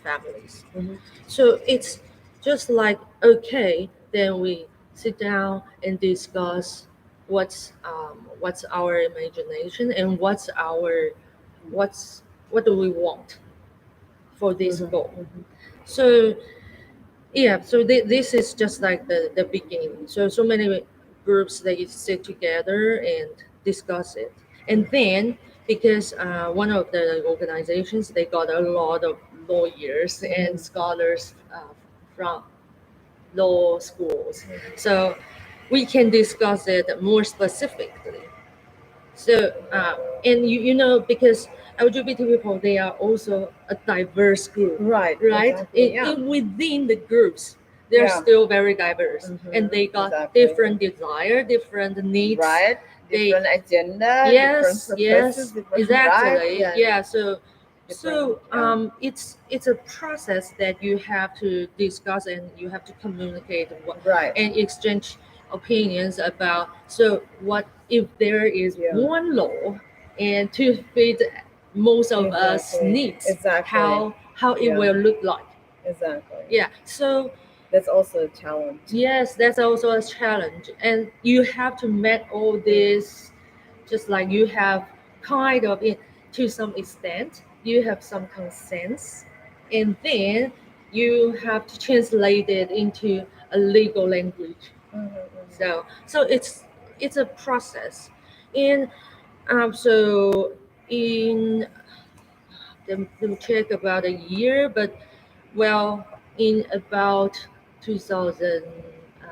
families. Mm-hmm. So it's just like, okay, then we sit down and discuss what's our imagination and what do we want for this Mm-hmm. goal. Mm-hmm. So yeah, so this is just like the beginning. So many groups they sit together and discuss it, and then because one of the organizations they got a lot of lawyers and scholars from law schools, so we can discuss it more specifically. So and because LGBT people they are also a diverse group, Right, right? exactly, yeah. Within the groups, they're Yeah. still very diverse, and Mm-hmm. they got Exactly. different desire, different needs. Right. They Different agenda, different Yes, purposes, yes, different right. exactly. Yeah. Yeah, so Different. so Yeah. it's a process that you have to discuss and you have to communicate Right. and exchange opinions about. So what if there is Yeah. one law and to fit most of us Exactly. needs, Exactly. how it Yeah. will look like. Exactly. Yeah. So That's also a challenge. yes, that's also a challenge, and you have to make all this just like you have kind of to some extent you have some consents, and then you have to translate it into a legal language. Mm-hmm. So it's a process. And so in let me check about a year, but well, in about 2000 uh,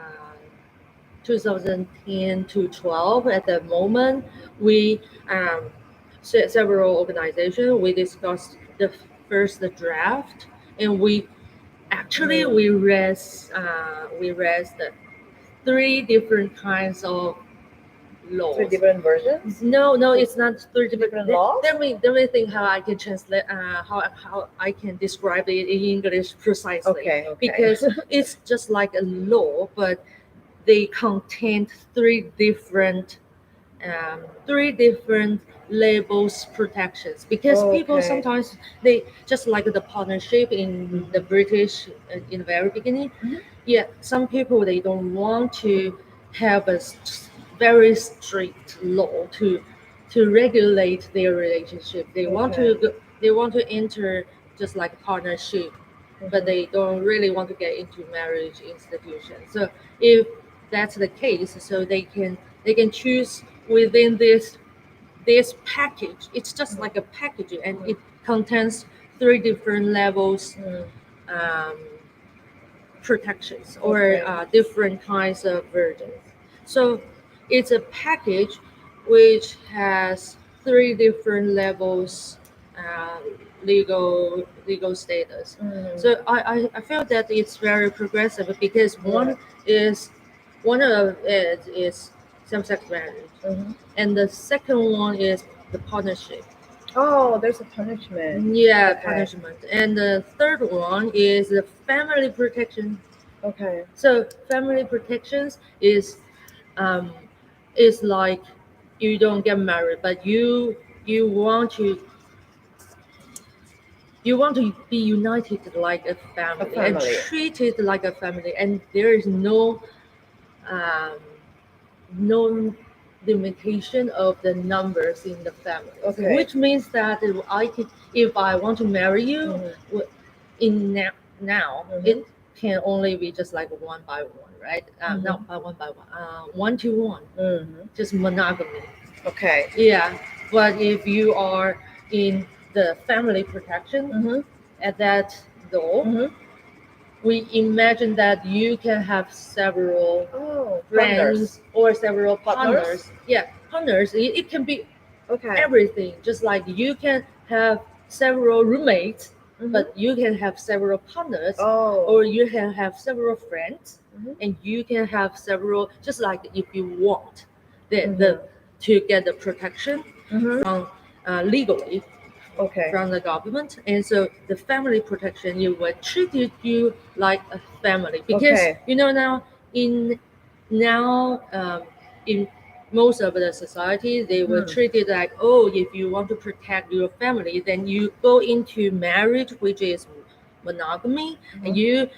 2010 to 12 at the moment we um, several organizations. We discussed the first draft, and we raised three different kinds of laws. Three different versions. No, it's not three Different laws? Let me think how I can translate. How I can describe it in English precisely. Okay. Because it's just like a law, but they contain three different labels protections, because people Okay. sometimes they just like the partnership in the British in the very beginning. Mhm. Yeah, some people they don't want to have a very strict law to regulate their relationship. They want to enter just like a partnership, but they don't really want to get into marriage institution. So if that's the case, so they can choose within this package. It's just like a package, and it contains three different levels Mm. um, protections, or Okay. different kinds of versions. So it's a package which has three different levels legal status. Mm. So I feel that it's very progressive, because is one of it is same-sex marriage, Mhm. and the second one is the partnership. Oh, there's a punishment. Yeah, Okay. punishment. And the third one is the family protection. Okay. So family protections um, is like you don't get married, but you want to be united like a A family and family. treated like a family, and there is um, no limitation of the numbers in the family. Okay. Which means that if I want to marry you, Mhm. in now Mhm. it can only be just like one by one, right? Mhm. Not by one, one to one, Mhm. just monogamy. Okay. Yeah, but if you are in the family protection, Mhm. at that door, Mhm. we imagine that you can have several Oh, friends partners. or several Partners? partners. Yeah, partners. It can be Okay. everything. Just like you can have several roommates, Mhm. but you can have several partners, Oh. or you can have several friends, Mhm. and you can have several. Just like if you want the Mhm. to get the protection Mhm. from legally Okay. from the government, and so the family protection you will treat you like a family, because Okay. in now in most of the society they will Mm. treat it like, oh, if you want to protect your family, then you go into marriage, which is monogamy, and Mhm.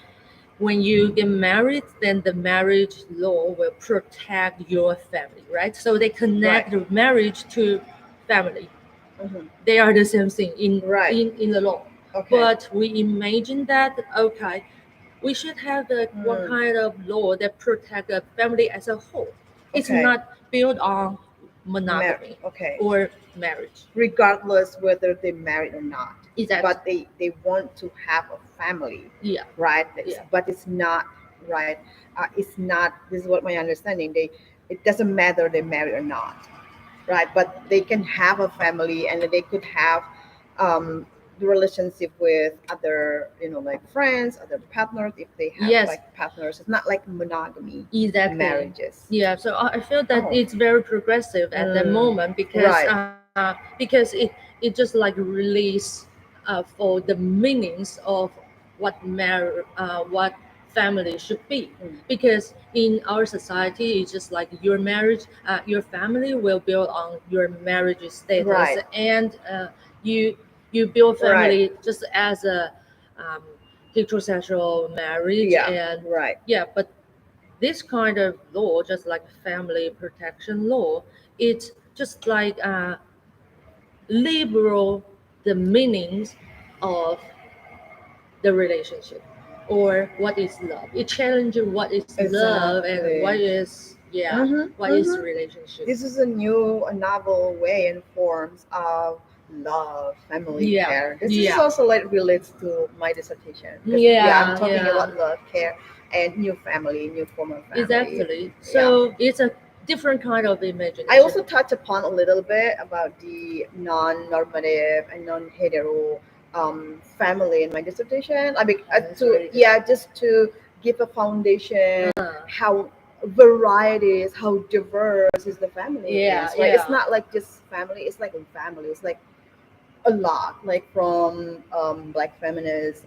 when you get married, then the marriage law will protect your family, right? So they connect Right. the marriage to family. Mhm. They are the same thing Right. in the law. Okay. But we imagine that, okay, we should have the one Mm. kind of law that protect the family as a whole. It's Okay. not built on monogamy Okay. or marriage. Regardless whether they're married or not, Exactly. but they want to have a family, Yeah. right? Yeah. But it's not right. It's not. This is what my understanding. It doesn't matter they're married or not, right? But they can have a family, and they could have um, the relationship with other, like friends, other partners, if they have Yes. like partners. It's not like monogamy Exactly. marriages. Yeah, so I feel that Oh. it's very progressive at the Mm. moment, because it just like release for the meanings of what family should be. Mm. Because in our society, it's just like your family will build on your marriage status, Right. and you you build Right. family just as a um, heterosexual marriage, Yeah. and Right. yeah, but this kind of law, just like family protection law, it's just like liberal the meanings of the relationship, or what is love. It challenges what is love and Exactly. Mm-hmm. what is Mm-hmm. relationship. This is a novel way and forms of love, family Yeah, care. This is yeah, also like relates to my dissertation, because yeah, I'm yeah, talking yeah. about love, care, and new family, new form of family. Exactly. Yeah. So it's a different kind of I imagination. also touch upon a little bit about the non-normative and non-hetero family in my dissertation. I mean, That's to very good. yeah, just to give a foundation Uh, how varieties, how diverse is the family yeah, is, right? It's yeah. not like just family. It's like a family. It's like a lot, like from black families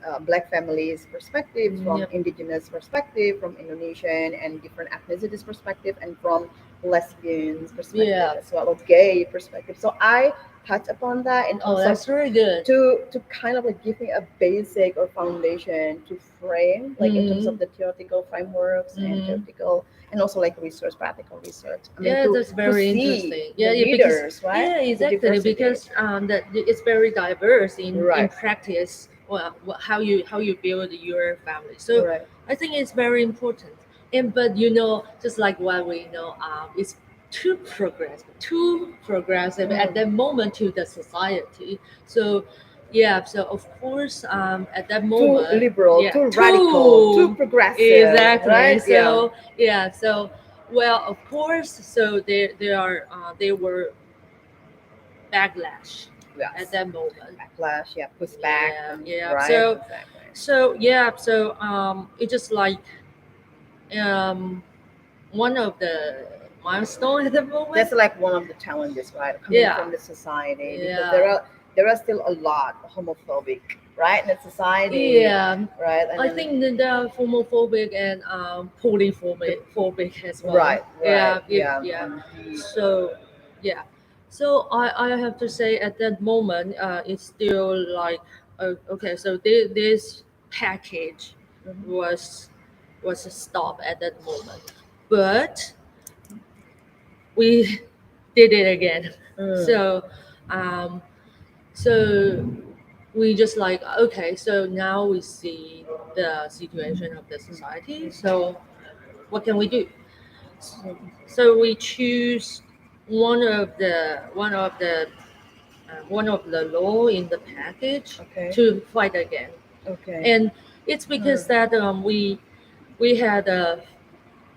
perspective, from Yep. indigenous perspective, from Indonesian and different ethnicities perspective, and from lesbians perspective Yeah. as well, or gay perspective. So I touch upon that in Oh, terms of that's very good. to kind of like give me a basic or foundation to frame, like in terms Mm-hmm. of the theoretical frameworks and Mm-hmm. theoretical and also like research, practical research. I mean, Yeah, that's to very see interesting. the Yeah, yeah, because readers, right? yeah, The exactly, diversity, because that it's very diverse in right? practice. Well, how you build your family. So Right. I think it's very important. And but you know, just like what we know, it's too progressive at Mm. that moment to the society. So yeah, so of course, at that Too moment, liberal, yeah, too radical, too too progressive, exactly. right? Yeah. So yeah, so well, of course. So there were backlash at Yes. that moment. Backlash, yeah, pushback, Yeah, and yeah. right, So exactly. yeah. So it's just like um one of the milestone at the moment. That's like one of the challenges, right? Coming Yeah, from the society, because yeah, there are still a lot homophobic, right, in the society, yeah. right, and I then think that they are homophobic and the polyphobic as well. right, right, Yeah, yeah, yeah. and the So yeah, so I have to say at that moment, it's still like okay. So this package mhm. was a stop at that moment, but we did it again. Mm, So um, so we just like okay. So now we see the situation of the society. So what can we do? mm, So we choose one of the law in the package okay, to fight again, okay, and it's because mm, that we had a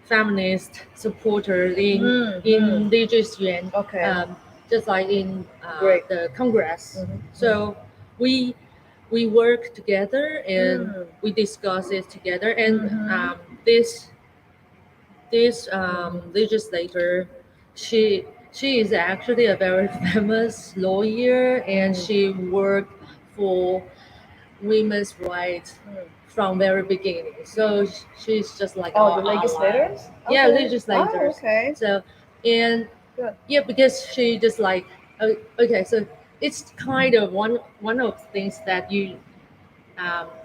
feminist supporters mm, in Legalization, okay, um, just like in great, the Congress. mm-hmm, So we we work together and mm, we discuss it together, and mm-hmm, this mm-hmm, legislator, she is actually a very famous lawyer, and mm, she worked for women's rights mm. from very beginning. So she's just like Oh, the our ally. legislators, Yeah, okay, oh, legislators. okay, So and good, yeah, because she just like okay, so it's kind of one of the things that you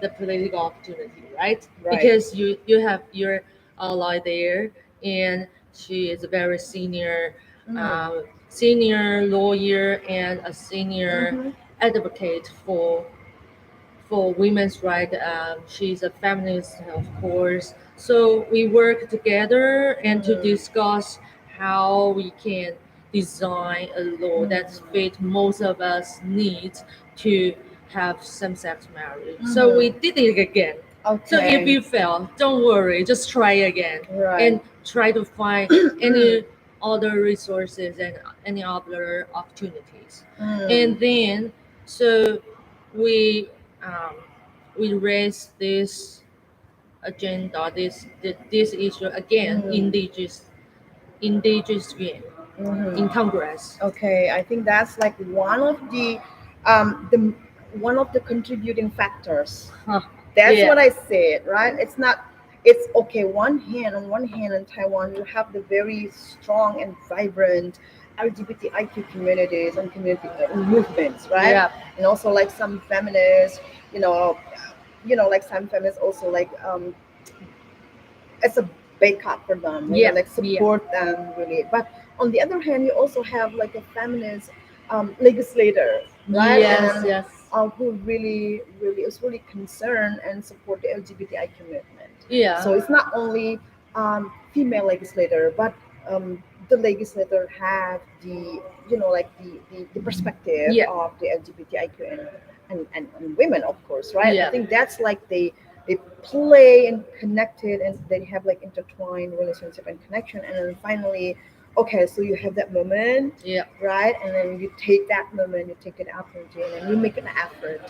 the political opportunity, right? right, Because you have your ally there, and she is a very mm, senior lawyer and a senior mm-hmm, advocate for women's rights. She's a feminist, of course. So we work together and to mm, discuss how we can design a law that mm-hmm, fit most of us needs to have same-sex marriage. So we mm-hmm. did it again. So if Okay, you fail, don't worry, just try again and right. try to find any other resources and any other opportunities. Mm, And then so we um, we raise this agenda, this issue again mm, in Digi's hmm. in Congress. Okay, I think that's like the one of the contributing factors. Huh. That's what Yeah, I said, right? It's not. It's okay. On one hand, in Taiwan, you have the very strong and vibrant LGBTIQ communities and community movements, right? yeah, And also like some feminists, you know, like some feminists also like it's a backup for them, yeah, like yeah. support them really. But on the other hand, you also have like a feminist legislator, right? Yes, And yes. who really is really concerned and support the LGBTI movement. Yeah, So it's not only female legislator, but the legislator have the like the perspective yeah, of the LGBTIQ and women, of course, right? I yeah. think that's like they play and connected and they have like intertwined relationship and connection, and then finally okay, so you have that moment, Yeah, right? And then you take that moment, you take it opportunity, and then you make an effort,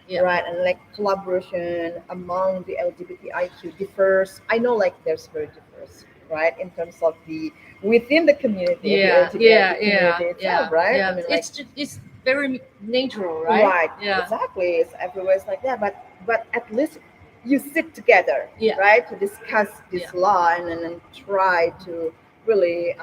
yeah, right? And like collaboration among the LGBTIQ differs. I know like there's very differs, right? In terms of the within the community, the yeah, yeah, LGBTIQ yeah, community itself, yeah, right? I yeah. mean like It's very natural, right? right, Yeah, exactly. It's everywhere it's like that, but at least you sit together, yeah, right, to discuss yeah. this law and then try to really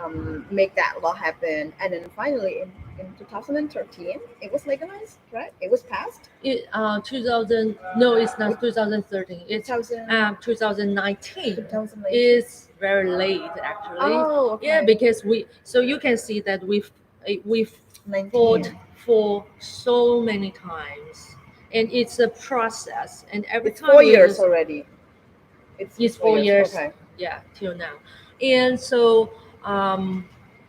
make that law happen. And then finally, in 2013, it was legalized, right? It was passed. 2000, no, it's not 2013. It's 2000, 2019. 2019. It's very late actually. Oh, Yeah, okay. because so you can see that we fought 19. for so many times, and it's a process. And every It's time 4 years already. It's it's four four years. years, Okay. yeah, till now. And so,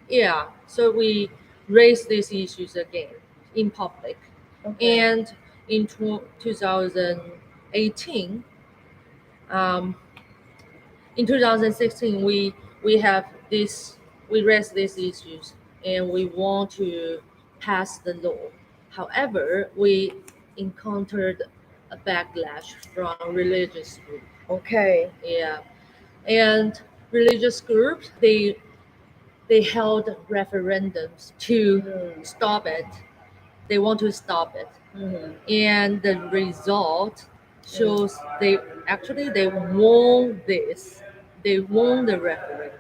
yeah, so we raised these issues again in public. Okay. And in 2018, um, in 2016, we have this, we raised these issues and we want to pass the law. However, we encountered a backlash from religious group. Okay. Yeah, and religious groups, they held referendums to Mm. stop it. They want to stop it, Mm-hmm. and the result shows they won this. They won the referendum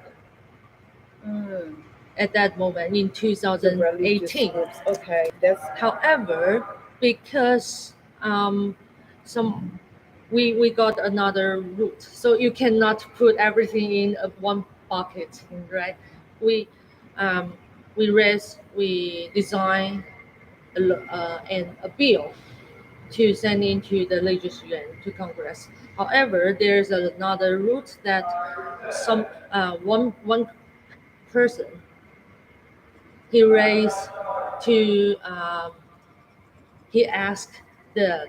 Mm. at that moment in The religious 2018. groups. Okay, that's However, because some we got another route, so you cannot put everything in one bucket, right? We um, we design a bill to send into the legislation to Congress. However, there's another route that some one person he raised to he asked the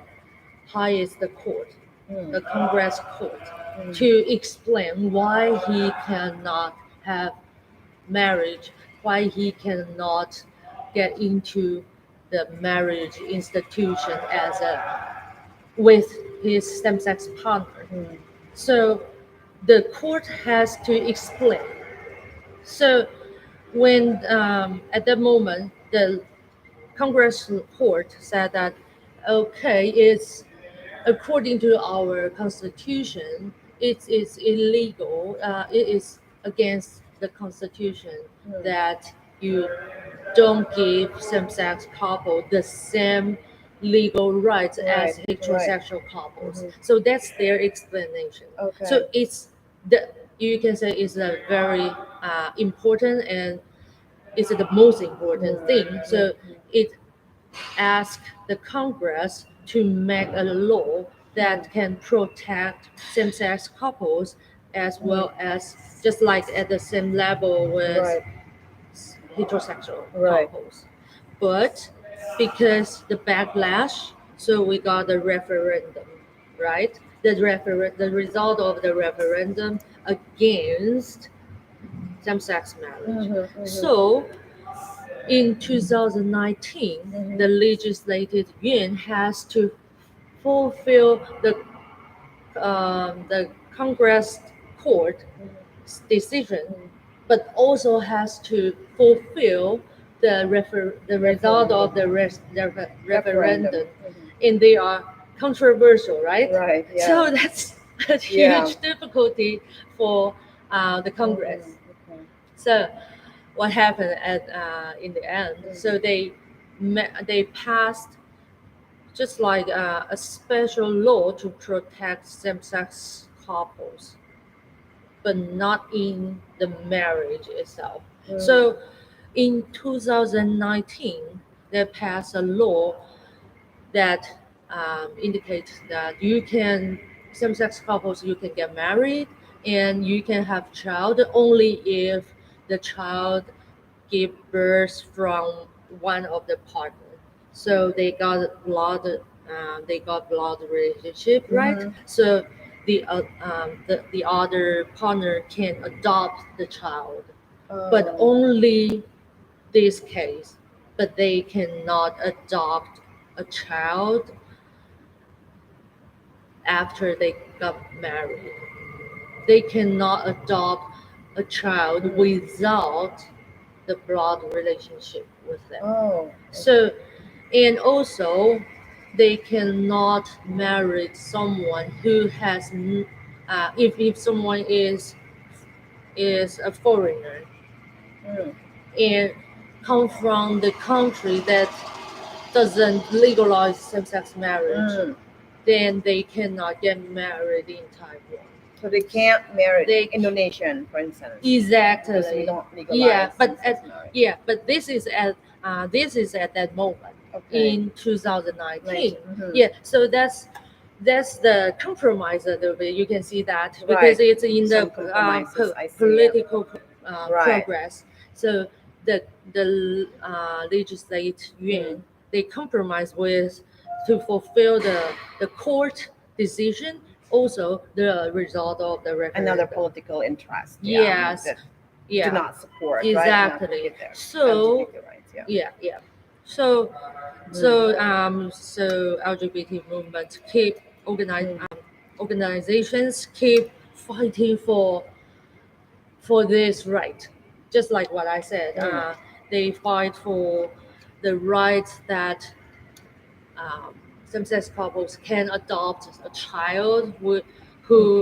highest court, mm. the Congress court, Mm. to explain why he cannot have marriage, why he cannot get into the marriage institution as a with his same-sex partner. Mm. So the court has to explain. So when at that moment the Congress court said that okay, it's according to our constitution, it is illegal. It is against the constitution Mm. that you don't give same-sex couple the same legal rights Right, as right. heterosexual couples. Hmm. So that's their explanation. So Okay. it's the you can say it's a very important and it's the most important thing. Mm. So it asks the Congress to make a law Mm. that can protect same-sex couples as Mm. well as just like at the same level with Right, heterosexual right. couples. But because the backlash, so we got the referendum, right? The result of the referendum against same-sex marriage. Mm-hmm, mm-hmm, So in 2019, mm-hmm. the legislative yuan has to fulfill the Congress court decision, but also has to fulfill the result of Referendum. the Referendum. referendum, Hmm. and they are controversial, right? Right, yeah. So that's a Yeah. huge difficulty for the Congress. Mm-hmm. Okay. So what happened at in the end? So Mm-hmm. they passed just like a special law to protect same-sex couples, but not in the marriage itself. Mm. So in 2019, they passed a law that indicates that you can same-sex couples you can get married and you can have child only if the child give birth from one of the partner. So they got blood relationship, right? Mm-hmm. So the other partner can adopt the child. but Oh. only this case. But they cannot adopt a child after they got married. They cannot adopt a child without the blood relationship with them. Oh. So, and also, they cannot marry someone who has, if someone is a foreigner Mm. and come from the country that doesn't legalize same-sex marriage, Mm. then they cannot get married in Taiwan. So they can't marry They Indonesian, for instance, because we exactly, don't yeah, legalize but same-sex marriage. this is at that moment Okay. in 2019. 19. Mm-hmm. Yeah, so that's the compromise a little bit. You can see that because Right. it's in the Some compromises. I see. Yeah. political Right. progress. So the legislate Mm. Yuan, they compromise with to fulfill the court decision, also the result of the Another referendum. political interest. Yeah. Yes, That do yeah, not support, right, and exactly. advocate their So LGBT rights. Yeah. yeah, yeah. So so LGBT movement keep Mm. organizations keep fighting for this right. Just like what I said, Mm. they fight for the right that um, same-sex couples can adopt a child who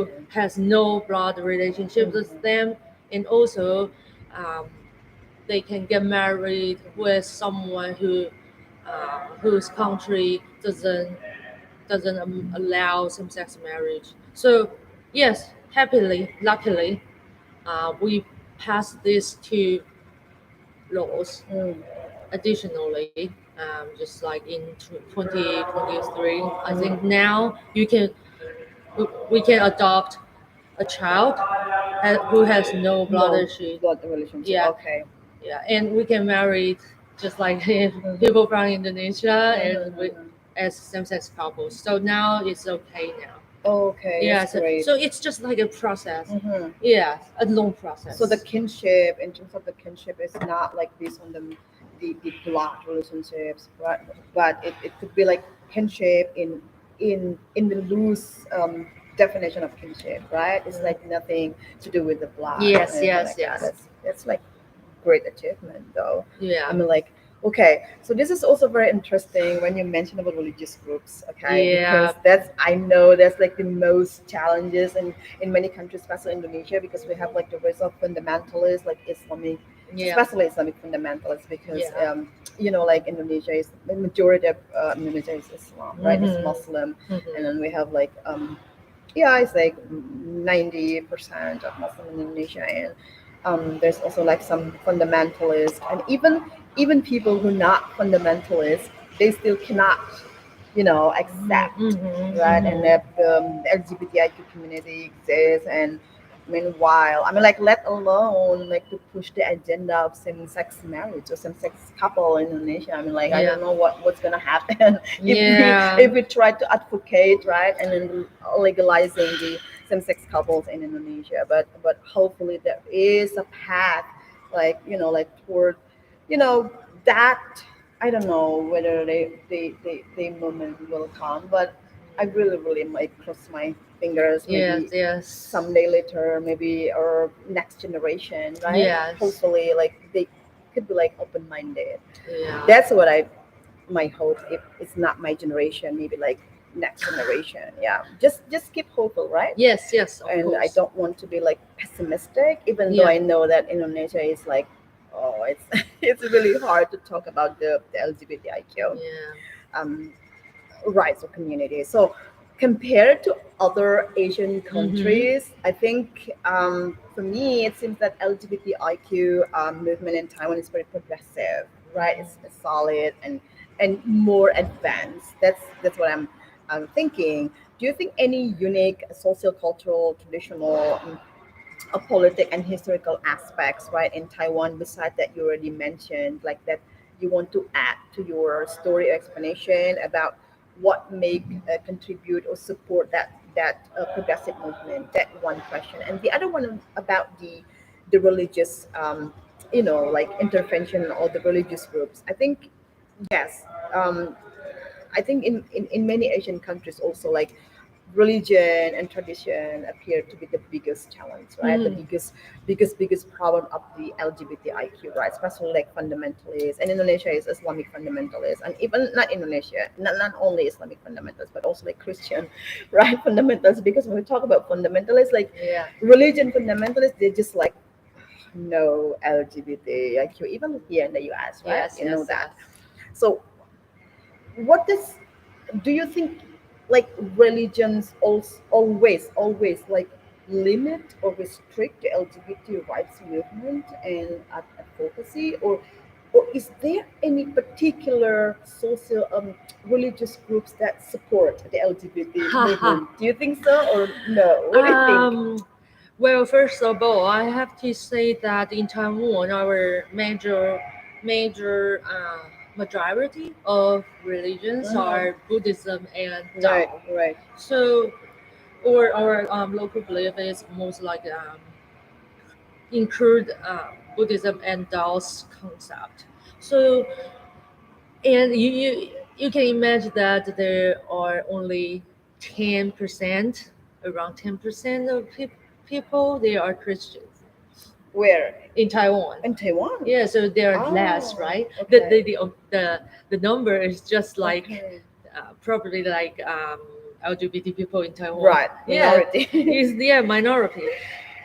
Okay. has no blood relationship with Mhm. them, and also um, they can get married with someone whose country doesn't allow same-sex marriage. So yes, happily, luckily, we passed these two laws. Mm. Additionally, just like in 2023, I think Mm. now we can adopt a child who has no blood No issue. blood relationship. Yeah, Okay. yeah, and we can marry just like Mhm. people from Indonesia and Mhm. with Mhm. as same-sex couples. So now it's okay now. Okay, Yeah, that's so great. so it's just like a process. Hmm. Yeah, a long So the process. kinship, in terms of the kinship, is not like based on the blood relationships, but it could be like kinship in the loose definition of kinship, right? It's like nothing to do with the blood or Yes, anything yes, like that. yes. That's like great achievement, though. I Yeah, mean, like, okay, so this is also very interesting when you mention about religious groups, okay? Because yeah, that's, I know that's like the most challenges in many countries, especially Indonesia, because we have like the rise of fundamentalists, like Islamic, yeah, especially Islamic fundamentalists, because yeah. like Indonesia is the majority of Indonesia is Islam, right? It's Mm-hmm. Muslim, and Mm-hmm. then we have like yeah, it's like 90% of Muslim in Indonesia, and there's also like some fundamentalists, and even people who are not fundamentalists, they still cannot, accept, right? And Mm-hmm. that the LGBTIQ community exists, and meanwhile, I mean, like, let alone like to push the agenda of same-sex marriage or same-sex couple in Indonesia. I mean, like, I Yeah, don't know what's gonna happen if we yeah, if we try to advocate, right, and then legalizing the same-sex couples in Indonesia. But hopefully there is a path, like, like toward, that. I don't know whether they moment will come, but I really, really might cross my fingers. yes, Maybe yes, someday later, maybe our next generation, right? yes, Hopefully, like they could be like open minded. yeah, That's what I my hope. If it's not my generation, maybe like next generation. Yeah, just keep hopeful, right? yes, yes, of And I course. don't want to be like pessimistic, even though Yeah, I know that Indonesia is like, oh, it's it's really hard to talk about the LGBTIQ yeah. um, rights of community. So compared to other Asian Mm-hmm. countries, I think for me it seems that LGBTIQ movement in Taiwan is very progressive, right? It's solid and more advanced. That's what I'm thinking. Do you think any unique social, cultural, traditional, politic and historical aspects, right, in Taiwan, besides that you already mentioned, like that you want to add to your story or explanation about what make contribute or support that progressive movement? That one question, and the other one about the religious, like intervention or the religious groups. I think yes. I think in many Asian countries also, like religion and tradition appear to be the biggest challenge, right? The Mhm. biggest problem of the LGBTIQ, right? Especially like fundamentalists. And Indonesia is Islamic fundamentalists, and even not Indonesia, not only Islamic fundamentalists, but also like Christian, right? Fundamentalists. Because when we talk about fundamentalists, like Yeah. religion fundamentalists, they just like no LGBTIQ, even here in the US, right? Yes, You know yes, that. yes. So what is do you think like religions always like limit or restrict the LGBT rights movement and advocacy, or is there any particular social religious groups that support the LGBT Haha. movement? Do you think so or no? What do you think? um, well, first of all, I have to say that in Taiwan, our major majority of religions Uh-huh. are Buddhism and Right, Tao. right. So, or our local belief is most like include Buddhism and Tao's concept. So, and you can imagine that there are only 10%, around 10% of people they are Christians Where? in Taiwan. In Taiwan? Yeah, so there are less, Oh, right? okay. The number is just like Okay. probably like LGBT people in Taiwan. Right, Yeah, minority. is minority.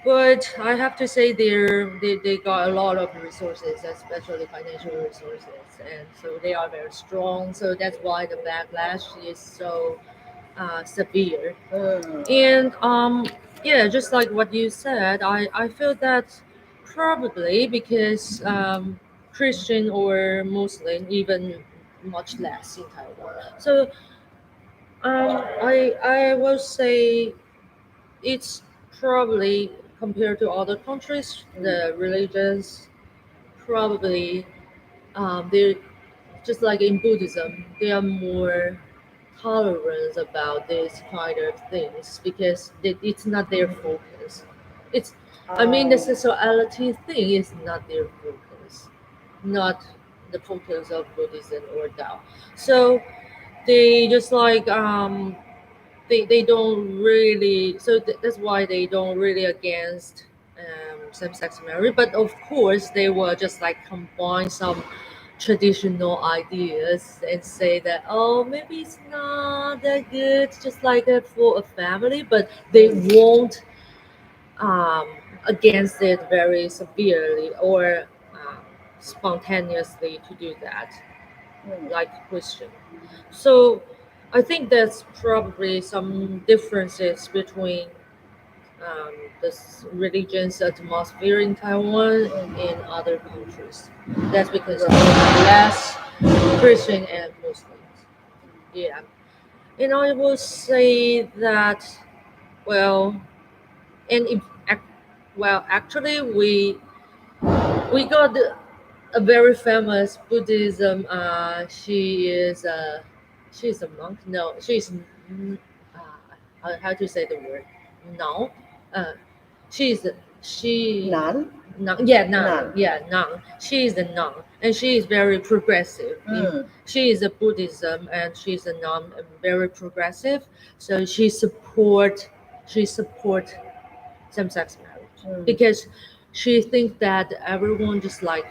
But I have to say they got a lot of resources, especially financial resources, and so they are very strong. So that's why the backlash is so severe. Mm. And yeah, just like what you said, I feel that probably because Christian or Muslim even much less in Taiwan. So I will say it's probably compared to other countries, Mm. the religions probably they're just like in Buddhism, they are more tolerant about this kind of things because it's not their focus. It's, I mean, the Oh. sexuality thing is not their focus, not the focus of Buddhism or Tao. So they just like they don't really so that's why they don't really against same-sex marriage, but of course they will just like combine some traditional ideas and say that oh maybe it's not that good just like that for a family, but they Mm. won't um, against it very severely or um, spontaneously to do that Mm. like Christian. So I think there's probably some differences between this religion's atmosphere in Taiwan and other countries. That's because there Right. are less Christian and Muslims. Yeah. And I will say that, well, and if, well, actually, we got a very famous Buddhism. She's a monk. No, uh, how to say the word? No, uh, she's she None. nun. Yeah, nun. None. Yeah, nun. She is a nun, and she is very progressive. Mm. She is a Buddhism, and she's a nun, and very progressive. So she support same-sex marriage Mm. because she thinks that everyone just like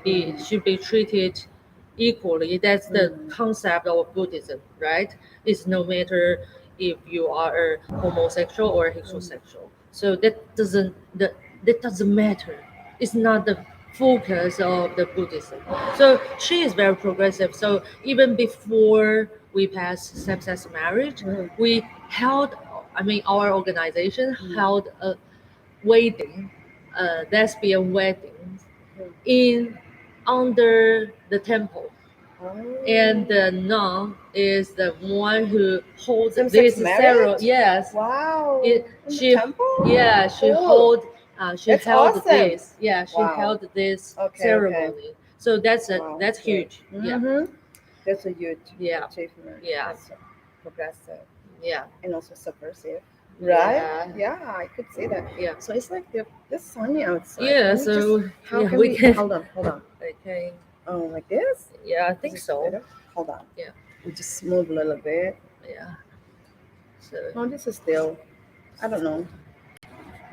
Mm. should be treated equally. That's the Mm. concept of Buddhism, right? It's no matter if you are a homosexual or Mm. heterosexual. So that doesn't matter. It's not the focus of the Buddhism. So she is very progressive. So even before we passed same-sex marriage, Mm. we held. I mean, our organization Mm. held a wedding, lesbian weddings Mm. in under the temple, and Oh. the nun is the one who hold Same-sex this ceremony. marriage? Yes, Wow. it In the she temple? yeah Cool. she That's held awesome. this yeah she Wow. held this Okay, okay. ceremony. So Wow, that's great. huge. Yeah, Mm-hmm. That's a huge yeah, achievement. yeah, That's progressive yeah, and also subversive. right? Yeah. Yeah, I could say that. Yeah. So it's like the sunny outside. Yeah. Can we just? So How yeah, can we we? can. Hold on, hold on. Okay. Oh, like this? Yeah, I Is think this so. better? Hold on. Yeah. We just move a little bit. Yeah. So No, this is still. I don't know.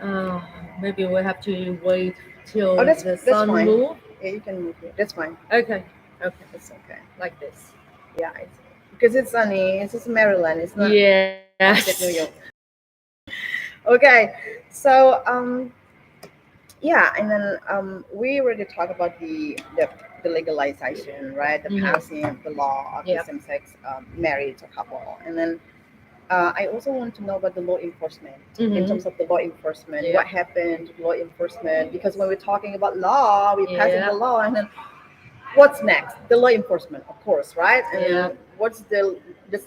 uh, maybe we have to wait Oh, till the that's sun fine. move. Yeah, you can move here. That's fine. Okay. Okay. It's okay. Like this. Yeah, it's because it's sunny. It's just Maryland. It's not Yes. upstate New York. Okay, so yeah, and then we already talked about the legalization, right? The Mhm. passing of the law of the Yeah. same-sex marriage couple, and then I also want to know about the law enforcement. In Mhm. terms of the law enforcement, Yeah. what happened to law enforcement? Because when we're talking about law, we're passing the Yeah. law, and then what's next? The law enforcement, of course, right? And Yeah. then what's the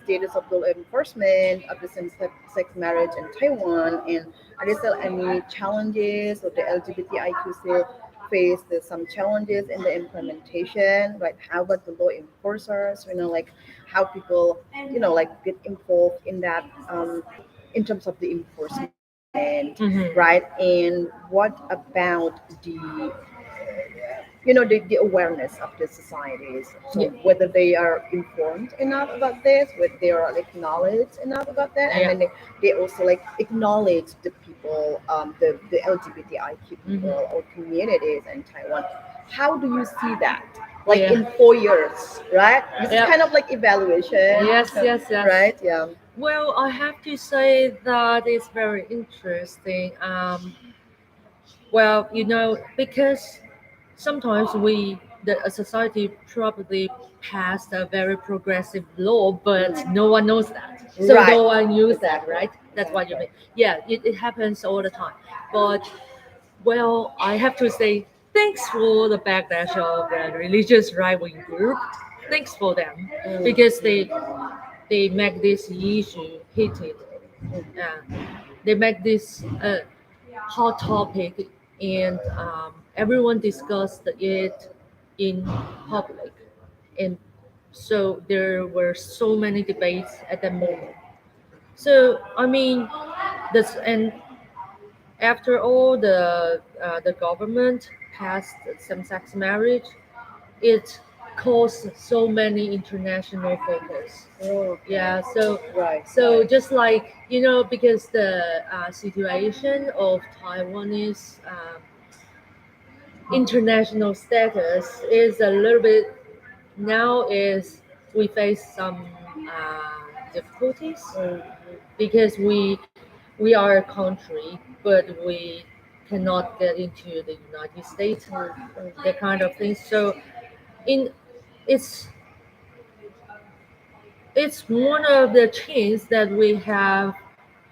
status of the law enforcement of the same-sex marriage in Taiwan? And are there still any challenges, or the LGBTIQ still face there's some challenges in the implementation, right? How about the law enforcers? Like how people, like get involved in that, in terms of the enforcement, right? Mhm. And what about the awareness of the societies, so Yeah. whether they are informed enough about this, whether they are like knowledge enough about that, and Yeah. then they also like acknowledge the people, the LGBTIQ Mhm. people or communities in Taiwan. How do you see that, like Yeah. in 4 years, right? This is Yeah. kind of like evaluation, Yes. Yes. Yes. right? Yeah. Well, I have to say that it's very interesting. Well, because sometimes the society probably passed a very progressive law, but no one knows that. So Right. no one use that, Exactly. right? That's what you Exactly. mean. Yeah, it happens all the time. But well, I have to say thanks for the backlash of the religious right wing group. Thanks for them because they make this issue heated. Uh, they make this hot topic, and everyone discussed it in public, and so there were so many debates at that moment. So I mean, this and after all, the government passed same-sex marriage. It caused so many international focus. Oh, okay. Yeah, so Right. so Right. just like because the situation of Taiwanese international status is a little bit now is we face some difficulties Mm, because we are a country, but we cannot get into the United States, that kind of thing. So in it's it's one of the chains that we have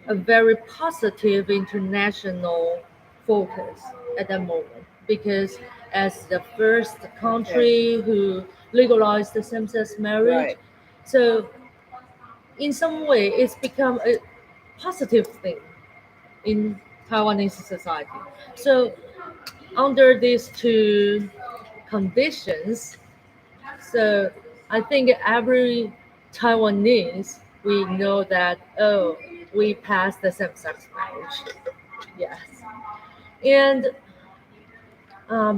a very positive international focus at the moment because as the first okay. country who legalized the same-sex marriage, Right. so in some way it's become a positive thing in Taiwanese society. So under these two conditions, so I think every Taiwanese we know that we passed the same-sex marriage. Yes, and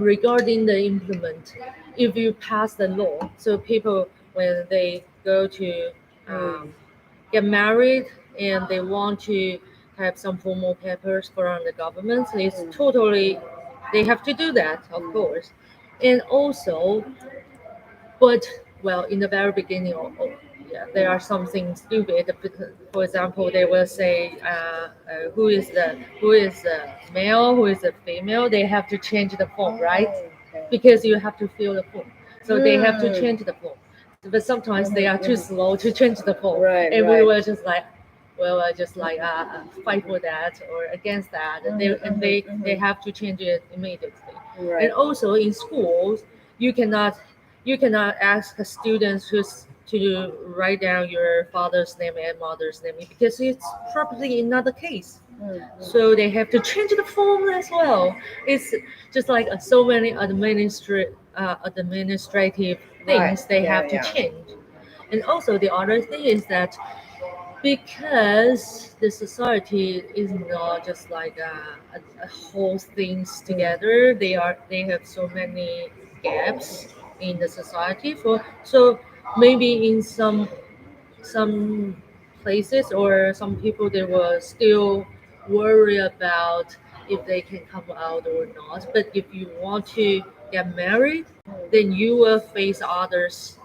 regarding the implement, if you pass the law, so people when they go to Mm, um, get married and they want to have some formal papers from the government, it's mm, totally they have to do that, of mm. course, and also but well, in the very beginning, yeah, there are something stupid. For example, they will say who is the male, who is the female. They have to change the form, right? Oh, okay. Because you have to fill the form. So they have to Mm. change the form. But sometimes they are too Mm-hmm. slow to change the form, Right, and we right. were just like, well, just like fight for that or against that. They Mm-hmm. have to change it immediately. And Right. also in schools, you cannot you cannot ask students to write down your father's name and mother's name because it's probably another case. Mm-hmm. So they have to change the form as well. It's just like so many administrative Right. things they Yeah, have to yeah. change. And also the other thing is that because the society is not just like a whole things together. They have so many gaps in the society. For so maybe in some places or some people they will still worry about if they can come out or not. But if you want to get married, then you will face others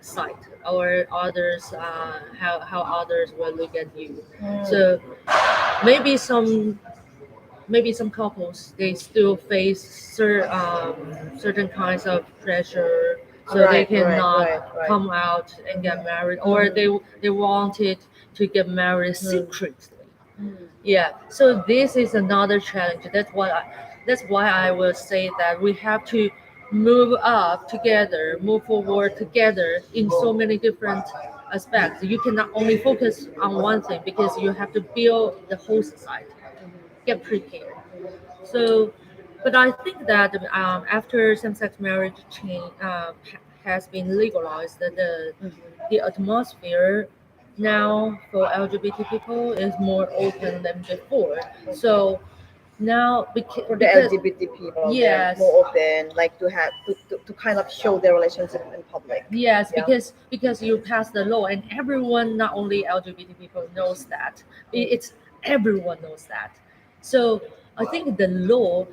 side or others how others will look at you. So maybe some couples they still face certain kinds of pressure, so they Right, right, cannot right, right. come out and get married, or they wanted to get married secretly. Yeah, so this is another challenge. That's why I will say that we have to move up together, move forward together in so many different aspects. You cannot only focus on one thing because you have to build the whole society, get prepared. So, but I think that after same-sex marriage has been legalized, the atmosphere now for LGBT people is more open than before. So now For the because LGBT people, they're yes, more open, like to have to kind of show their relationship in public. yes, Yeah. because you pass the law and everyone, not only LGBT people, knows that. It's everyone knows that. So I think the law,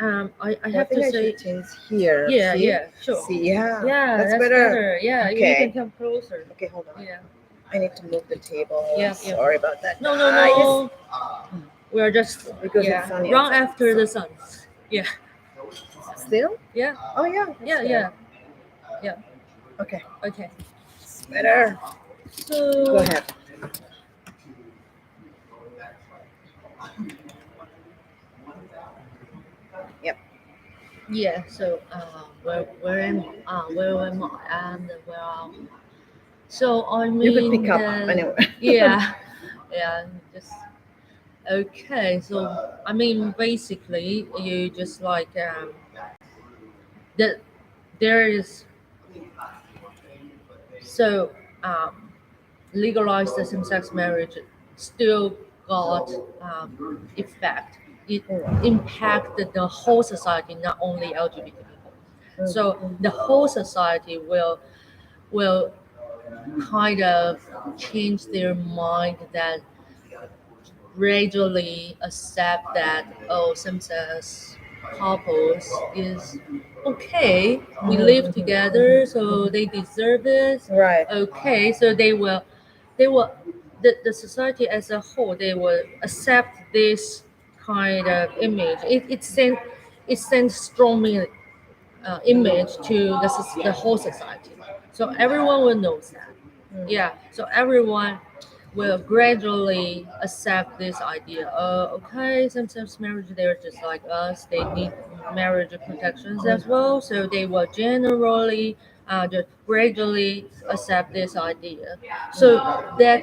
I Well, I have think to I say, should change here. yeah, See? yeah, sure, See, yeah. yeah, That's that's better. better. Yeah, you can Okay. come closer. Okay, hold on. Yeah, I need to move the table. yeah, yeah. Sorry about that, No, no, guys. no. We are just Because it's yeah, sunny run outside. after So the sun. Yeah, still? yeah, Oh yeah, it's yeah, there. yeah, yeah. Okay. Okay. It's better. Go So ahead. Yep. yeah, so where am I? And so I You could pick mean up the anyway. yeah, yeah, just okay. So I mean basically you just like that there is so um legalized the same-sex marriage still got effect. It impacted the whole society, not only LGBT people. So the whole society will kind of change their mind that gradually accept that oh same-sex couples is okay, we live together so they deserve it. Right. Okay, so they will the society as a whole they will accept this kind of image. It sends strong image to the whole society, so everyone will know that. Yeah, so everyone will gradually accept this idea. Okay, same-sex marriage, they're just like us. They need marriage protections as well. So they will generally, just gradually accept this idea. So that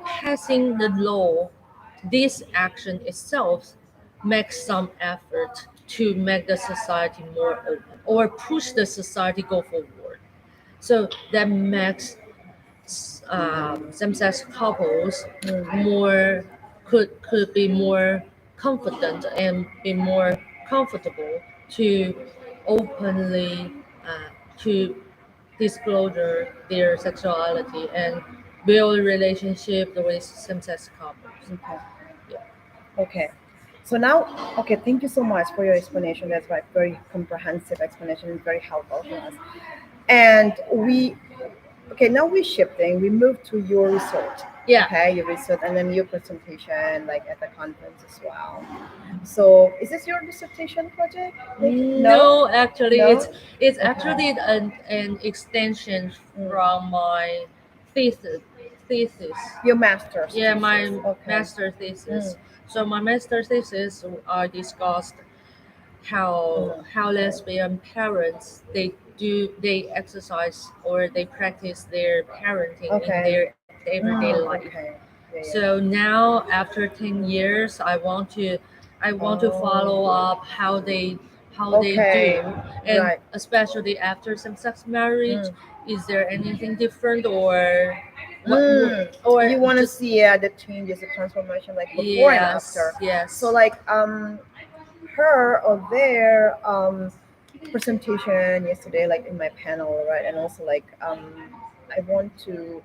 passing the law, this action itself makes some effort to make the society more open or push the society go forward. So that makes same-sex couples more could be more confident and be more comfortable to openly to disclosure their sexuality and build relationship with same-sex couples. Okay. Yeah. Okay. So now, okay, thank you so much for your explanation. That's right, very comprehensive explanation and very helpful for us. And okay, now we're shifting. We move to your research. Yeah. Okay, your research and then your presentation, like at the conference as well. So, is this your dissertation project? Maybe? No, No, actually, it's no. it's Okay. actually an extension from my thesis. Thesis. Your master's Yeah, thesis. my Okay. master thesis. So my master thesis, I discussed how lesbian parents they exercise or they practice their parenting in Okay. their everyday life. Okay. Yeah, yeah. So now after 10 years I want to follow up how they Okay. do, and especially after same sex marriage, is there anything different or what or You want to just see the changes, the transformation, like before and after. yes, So yes, like her or their presentation yesterday, like in my panel, right? And also like I want to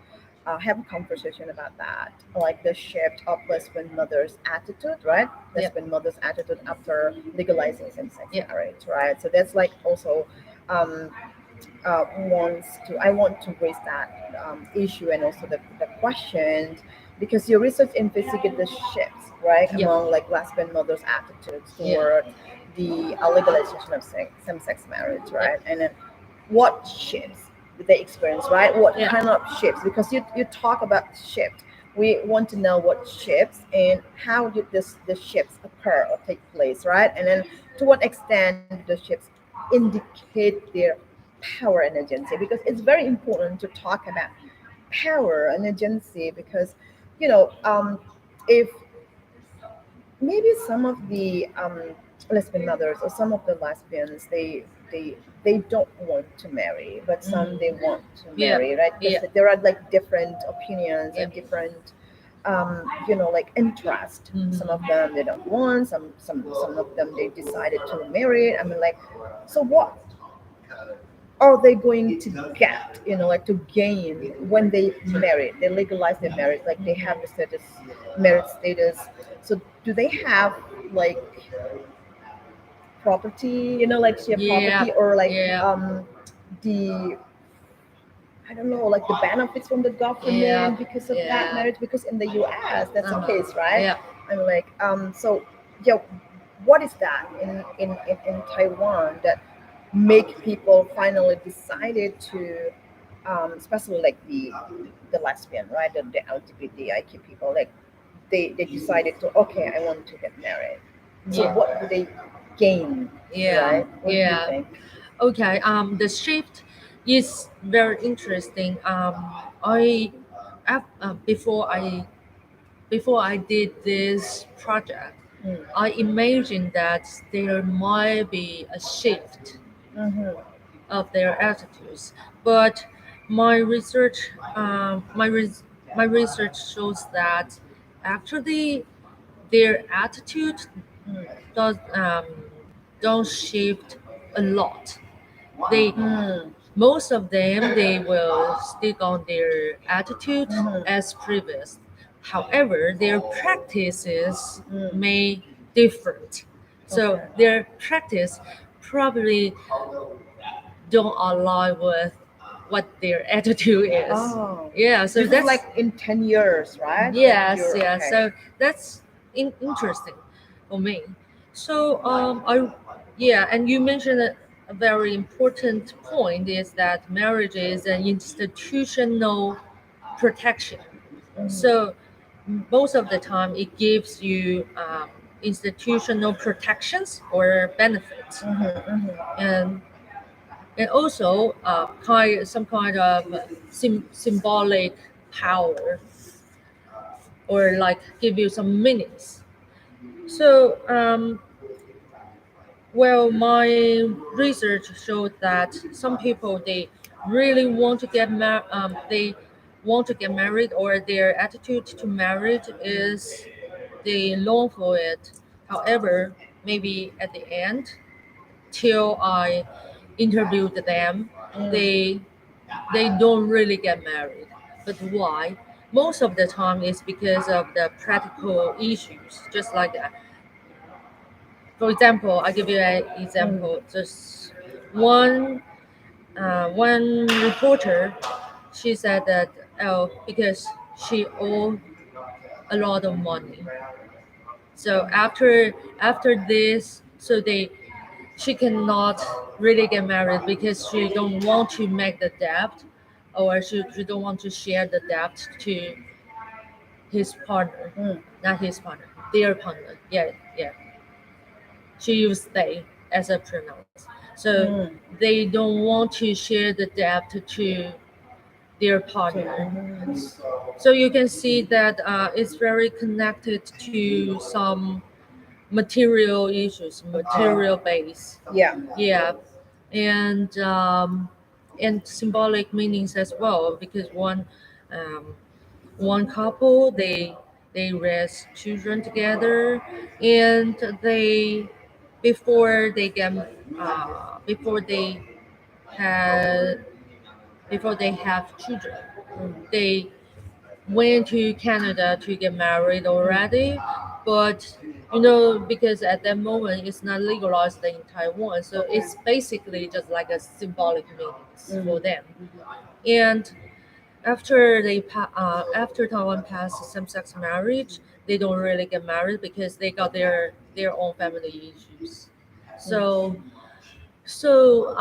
have a conversation about that, like the shift of lesbian mothers' attitude, right? yep, Lesbian mothers' attitude after legalizing same-sex yep, marriage, right? So that's like also um, I want to raise that issue and also the questions because your research investigate the shifts, right, yep, among like lesbian mothers' attitudes yeah, toward the legalization of same-sex marriage, yep, right? And then what shifts did they experience, right? What yeah, kind of shifts? Because you talk about shift. We want to know what shifts and how did the shifts occur or take place, right? And then to what extent the shifts indicate their power and agency, because it's very important to talk about power and agency because if maybe some of the lesbian mothers or some of the lesbians they don't want to marry, but some they want to yeah, marry, right? Because yeah, there are like different opinions yeah, and different like interest. Some of mm-hmm. them they don't want, some of them they decided to marry. I mean, like, so what are they going to get, like to gain when they marry, they legalize their marriage, like they have the status, marriage status. So do they have like property, like share Yeah, property or like yeah, the I don't know, like the benefits from the yeah, government because of that yeah, marriage, because in the US that's the uh-huh. case, right? Yeah, I'm like so yeah, what is that in Taiwan that make people finally decided to especially like the lesbian, right, the LGBTIQ people, like they decided to, okay, I want to get married. So yeah, what do they gain, yeah, right? What do you yeah. think? Okay, the shift is very interesting. I before I did this project, Mm. I imagined that there might be a shift Mm-hmm. of their attitudes, but my research, my research shows that actually their attitude does don't shift a lot. They Mm. Most of them they will stick on their attitude Mm-hmm. as previous. However, their practices Mm. may different. So Okay. their practice probably don't align with what their attitude is. Oh, Yeah, so this is that's like in 10 years, right? That yes, you're yeah. okay. So that's interesting for me. So I yeah, and you mentioned a very important point is that marriage is an institutional protection. Mm-hmm. So most of the time it gives you institutional protections or benefits, Mm-hmm. Mm-hmm. and also some kind of symbolic power or like give you some meanings. So, well, my research showed that some people they really want to they want to get married, or their attitude to marriage is they long for it. However, maybe at the end, till I interviewed them, Mm. they they don't really get married. But why? Most of the time it's because of the practical issues. Just like, for example, I give you an Mm. example. Just one one reporter, she said that because she owed a lot of money. So after this, so she cannot really get married because she don't want to make the debt, or she don't want to share the debt to his partner, Mm. not his partner, their partner. Yeah, yeah. She used they as a pronouns. So Mm. they don't want to share the debt to their Okay. partner. Mhm. So you can see that it's very connected to some material issues, Okay. material base. Yeah. Yeah, and symbolic meanings as well, because one, um, one couple, they raise children together, and they before they get before had they have children, they went to Canada to get married already, but because at that moment it's not legalized in Taiwan, so it's basically just like a symbolic meanings for them. And after Taiwan passed same-sex marriage, they don't really get married because they got their own family issues. So so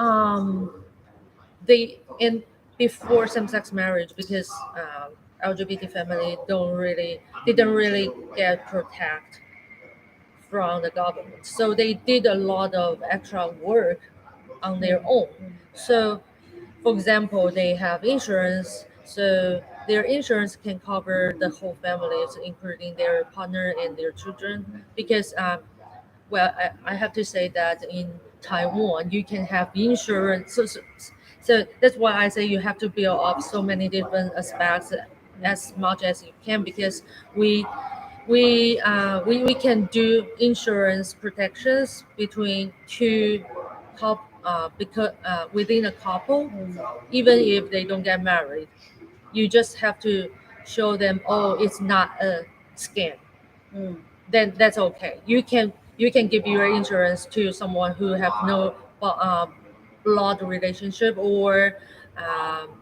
they and before same-sex marriage, because LGBT family didn't really get protect from the government, so they did a lot of extra work on their own. So for example, they have insurance, so their insurance can cover the whole families, including their partner and their children. Because, well, I have to say that in Taiwan, you can have insurance. So that's why I say you have to build up so many different aspects as much as you can, because we we can do insurance protections between because within a couple, even if they don't get married. You just have to show them, oh, it's not a scam. Mm. Then that's okay. You can give your insurance to someone who have no blood relationship or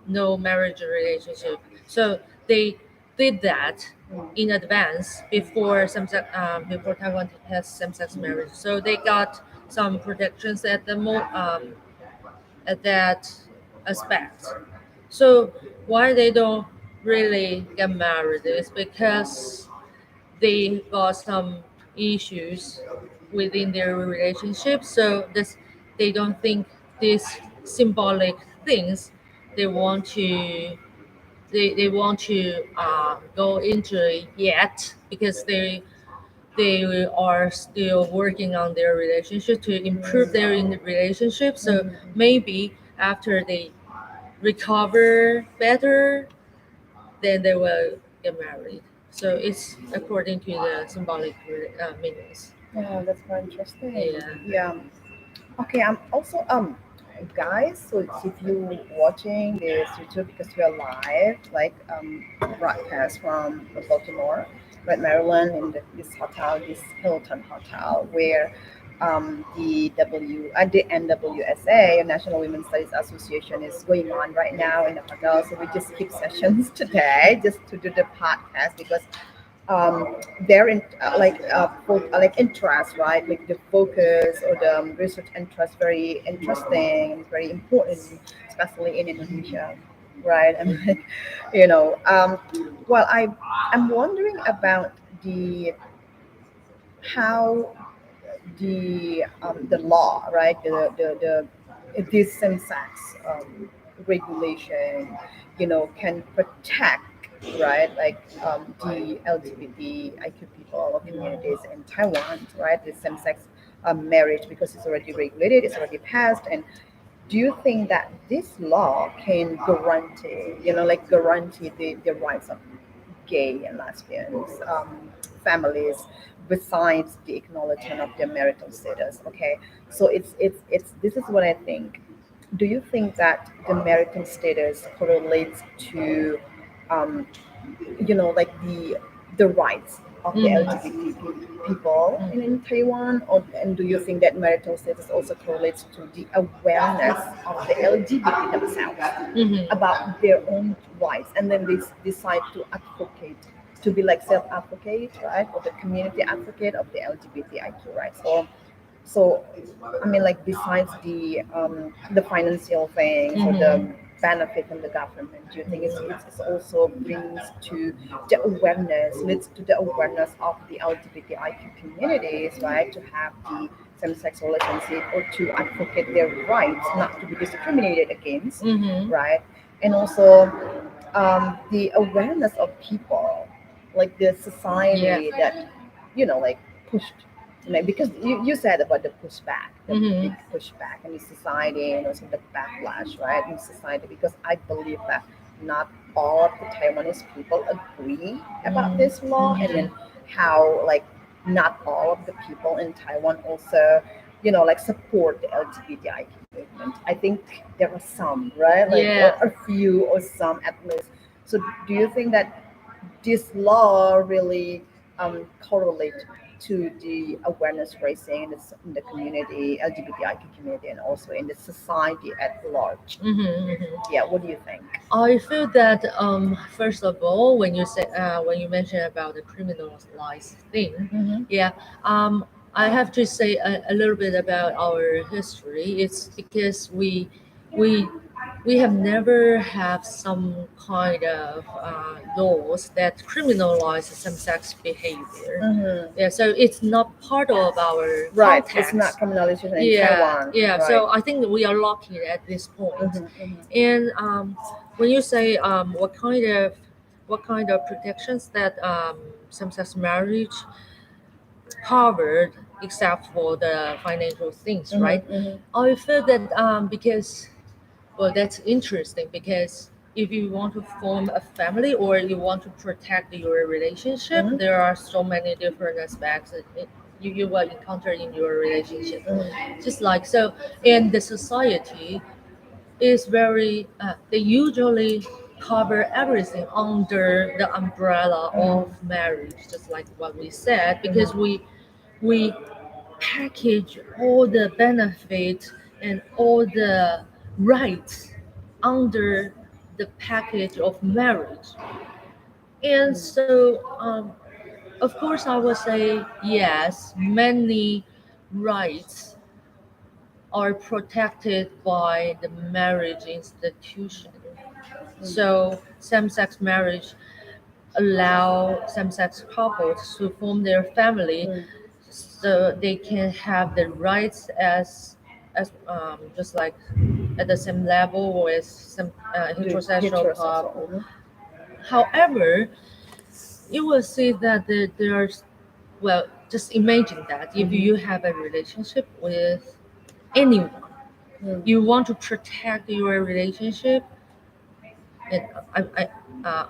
no marriage relationship. So they did that in advance before Taiwan has same-sex marriage. So they got some protections at that aspect. So why they don't really get married is because they got some issues within their relationship. So this they don't think these symbolic things they want to they want to go into it yet, because they are still working on their relationship to improve their relationship. So maybe after they recover better, then they will get married. So it's according to the symbolic meanings. Yeah, that's very interesting. Yeah. Yeah. Okay, I'm also guys, so if you watching this YouTube, because we are live, like broadcast from Baltimore, right, Maryland, in this hotel, this Hilton hotel, where the NWSA, National Women's Studies Association, is going on right now in the hotel. So we just keep sessions today just to do the podcast, because their like interest, right? Like the focus or the research interest, very interesting and very important, especially in Indonesia, right? And like, well, I'm wondering about the how the law, right? The this same-sex regulation, can protect, right? Like the LGBTIQ people or communities in Taiwan, right? The same-sex marriage, because it's already regulated, it's already passed, and do you think that this law can guarantee, like guarantee the rights of gay and lesbians families, besides the acknowledgement of their marital status? Okay, so it's this is what I think. Do you think that the marital status correlates to um, like the rights of the Mm-hmm. LGBT people in Taiwan, or and do you think that marital status also correlates to the awareness of the LGBT themselves Mm-hmm. about their own rights, and then they decide to advocate, to be like self-advocate, right, or the community advocate of the LGBTIQ rights? So I mean, like, besides the financial things or the Mm-hmm. benefit from the government, do you think it's also brings to the awareness, leads to the awareness of the LGBTIQ communities, right, to have the same-sex relationship or to advocate their rights, not to be discriminated against, Mm-hmm. right? And also the awareness of people, like the Yeah. society that, like pushed, because you said about the pushback, the big Mm-hmm. pushback in the society, and also the backlash, right, in society, because I believe that not all of the Taiwanese people agree about Mm-hmm. this law, and then Mm-hmm. how like not all of the people in Taiwan also, like support the LGBTIQ movement. I think there are some, right? Like Yeah. a few or some at least. So do you think that this law really correlate to the awareness raising in the community, LGBTIQ community, and also in the society at large? Mm-hmm. Mm-hmm. Yeah, what do you think? I feel that first of all, when you mention about the criminalized thing, Mm-hmm. yeah, I have to say a little bit about our history. It's because we we have never have some kind of laws that criminalize same-sex behavior. Mm-hmm. Yeah, so it's not part of our Right, it's not context. criminalization in Yeah, Taiwan, yeah. right? So I think we are lucky at this point. Mm-hmm. Mm-hmm. And when you say what kind of protections that same-sex marriage covered, except for the financial things, right? Mm-hmm. Mm-hmm. I feel that because well, that's interesting because if you want to form a family or you want to protect your relationship, Mm-hmm. there are so many different aspects that you will encounter in your relationship. Mm-hmm. Just like so, in the society is very they usually cover everything under the umbrella of Mm-hmm. marriage, just like what we said, because Mm-hmm. we package all the benefits and all the rights under the package of marriage. And so of course I would say yes, many rights are protected by the marriage institution. So same-sex marriage allow same-sex couples to form their family, Mm-hmm. so they can have the rights as just like at the same level with some The heterosexual heterosexual. couple. Mm-hmm. However, you will see that there's well, just imagine that if Mm-hmm. you have a relationship with anyone, you want to protect your relationship, and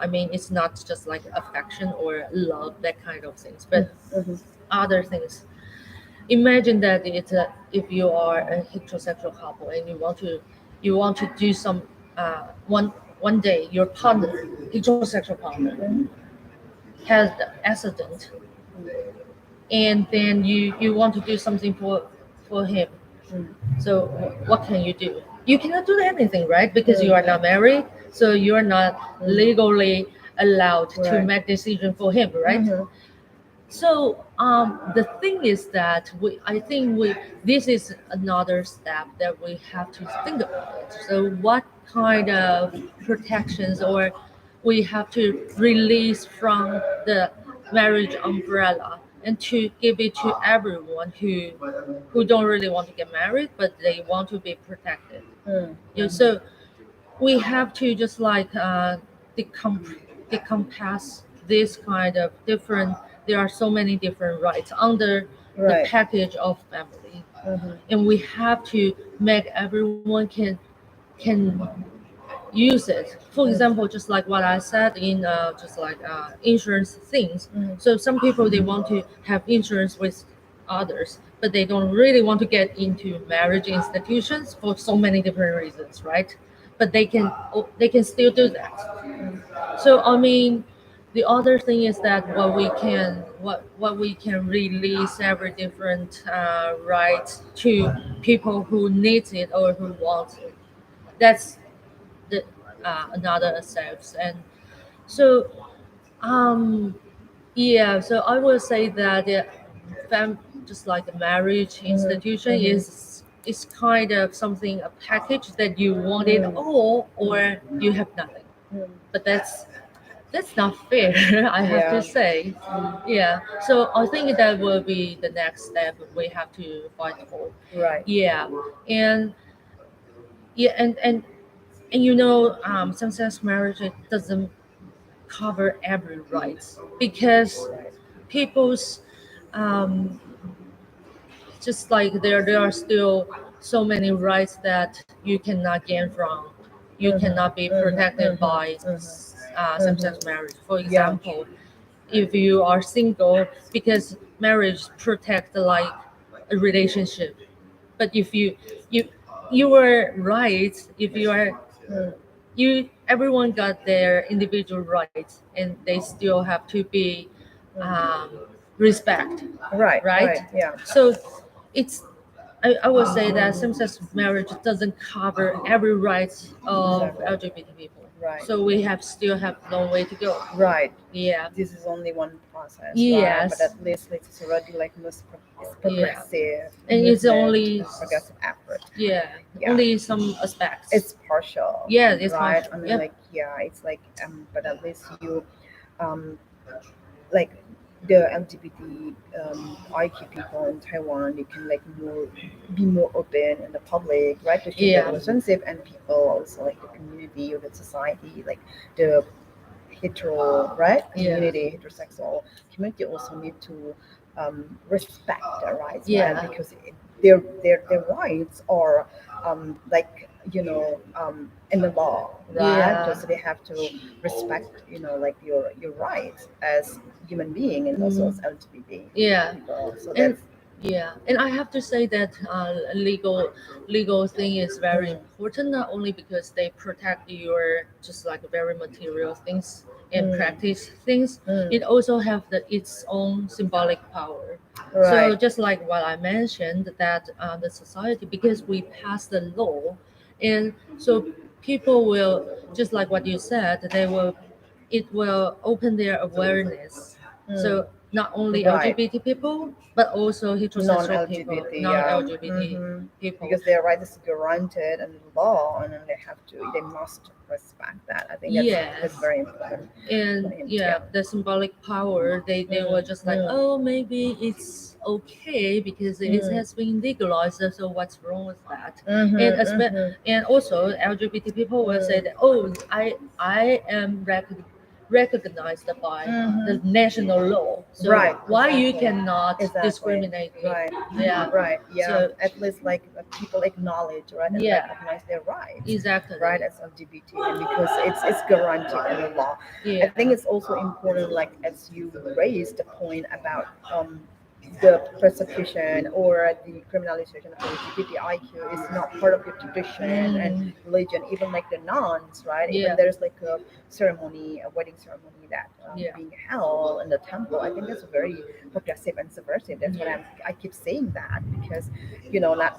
I mean it's not just like affection or love, that kind of things, but Mm-hmm. other things. Imagine that if you are a heterosexual couple and you want to do some one day your partner, heterosexual partner, Mm-hmm. has the accident, and then you want to do something for him. So what can you do? You cannot do anything, right? Because you are not married, so you are not legally allowed to Right. make decision for him, right? Mm-hmm. So the thing is that I think this is another step that we have to think about it. So what kind of protections or we have to release from the marriage umbrella and to give it to everyone who don't really want to get married but they want to be protected. Yeah, Mm-hmm. so we have to just like decompass this kind of different, there are so many different rights under the Right. package of family, Mm-hmm. and we have to make everyone can use it. For example, just like what I said in just like insurance things. Mm-hmm. So some people they want to have insurance with others, but they don't really want to get into marriage institutions for so many different reasons, right? But they can still do that. So I mean, the other thing is that what we can release every different rights to people who needs it or who wants it. That's the another aspect. And so um yeah, so I would say that fam just like the marriage institution Mm-hmm. is kind of something, a package that you want it Mm-hmm. all or you have nothing. But that's not fair. I have to Yeah. say. Yeah, so I think that will be the next step we have to fight for. Right. Yeah, and yeah, and you know, same-sex marriage it doesn't cover every rights because Right. people's um, just like there are still so many rights that you cannot gain from, you Mm-hmm. cannot be Mm-hmm. protected Mm-hmm. by Mm-hmm. same-sex marriage. For Yeah. example, if you are single, because marriage protect like a relationship, but if you you were right, if you are Mm. you everyone got their individual rights and they still have to be um, respect, Right, right? right, yeah. So it's I would say that same-sex marriage doesn't cover every rights of Exactly. LGBT people. Right. So we have still have long way to go. Right. Yeah. This is only one process, right? But Yes. at least it's already like it's Yeah. progressive And it's movement only and progressive effort. yeah, Yeah. only some aspects. It's partial. Yeah, it's right. partial. I mean, Yeah. like, yeah, it's like but at least you um like the LGBT IQ people in Taiwan, they can like be more open in the public, right? To share their Yeah. relationship, and people also like the community or the society, like the hetero, right, Yeah. community, heterosexual community also need to respect their rights, right? Yeah. Because their rights are like in the law, right? Yeah. So they have to respect like your rights as human being and also as Mhm. LGBT Yeah. people. So And that's yeah, and I have to say that legal thing is very mm, important, not only because they protect your just like very material things and mm, practice things. mm, It also have its own symbolic power. So right. just like what I mentioned, that the society, because we pass the law, and so people will, just like what you said, it will open their awareness. Mm, So not only right. LGBT people, but also heterosexual people, Non-LGBT, yeah. non-LGBT people. Because their right is granted under the law, and then they must respect that. I think that's Yes. very important And point. yeah, Yeah. the symbolic power, they were Mm, just like, mm, oh, maybe it's okay because it mm, has been legalized, so what's wrong with that? And mm-hmm, mm-hmm, and also LGBT people will say mm, that, oh, I am recognized by the mm-hmm. national law, so Right, why you exactly. cannot Exactly. discriminate me? Right. Yeah. Right. Yeah. So At least like people acknowledge, right, and yeah, recognize their rights, exactly. right, as LGBT, and because it's guaranteed in the law. I Yeah. think it's also important, like as you raised the point about the persecution or the criminalization of LGBTIQ is not part of your tradition and Mm, religion, even like the nuns, right? Even yeah. there's like a ceremony, a wedding ceremony that Yeah. being held in the temple. I think that's very progressive and subversive. That's what Yeah. I keep saying that because,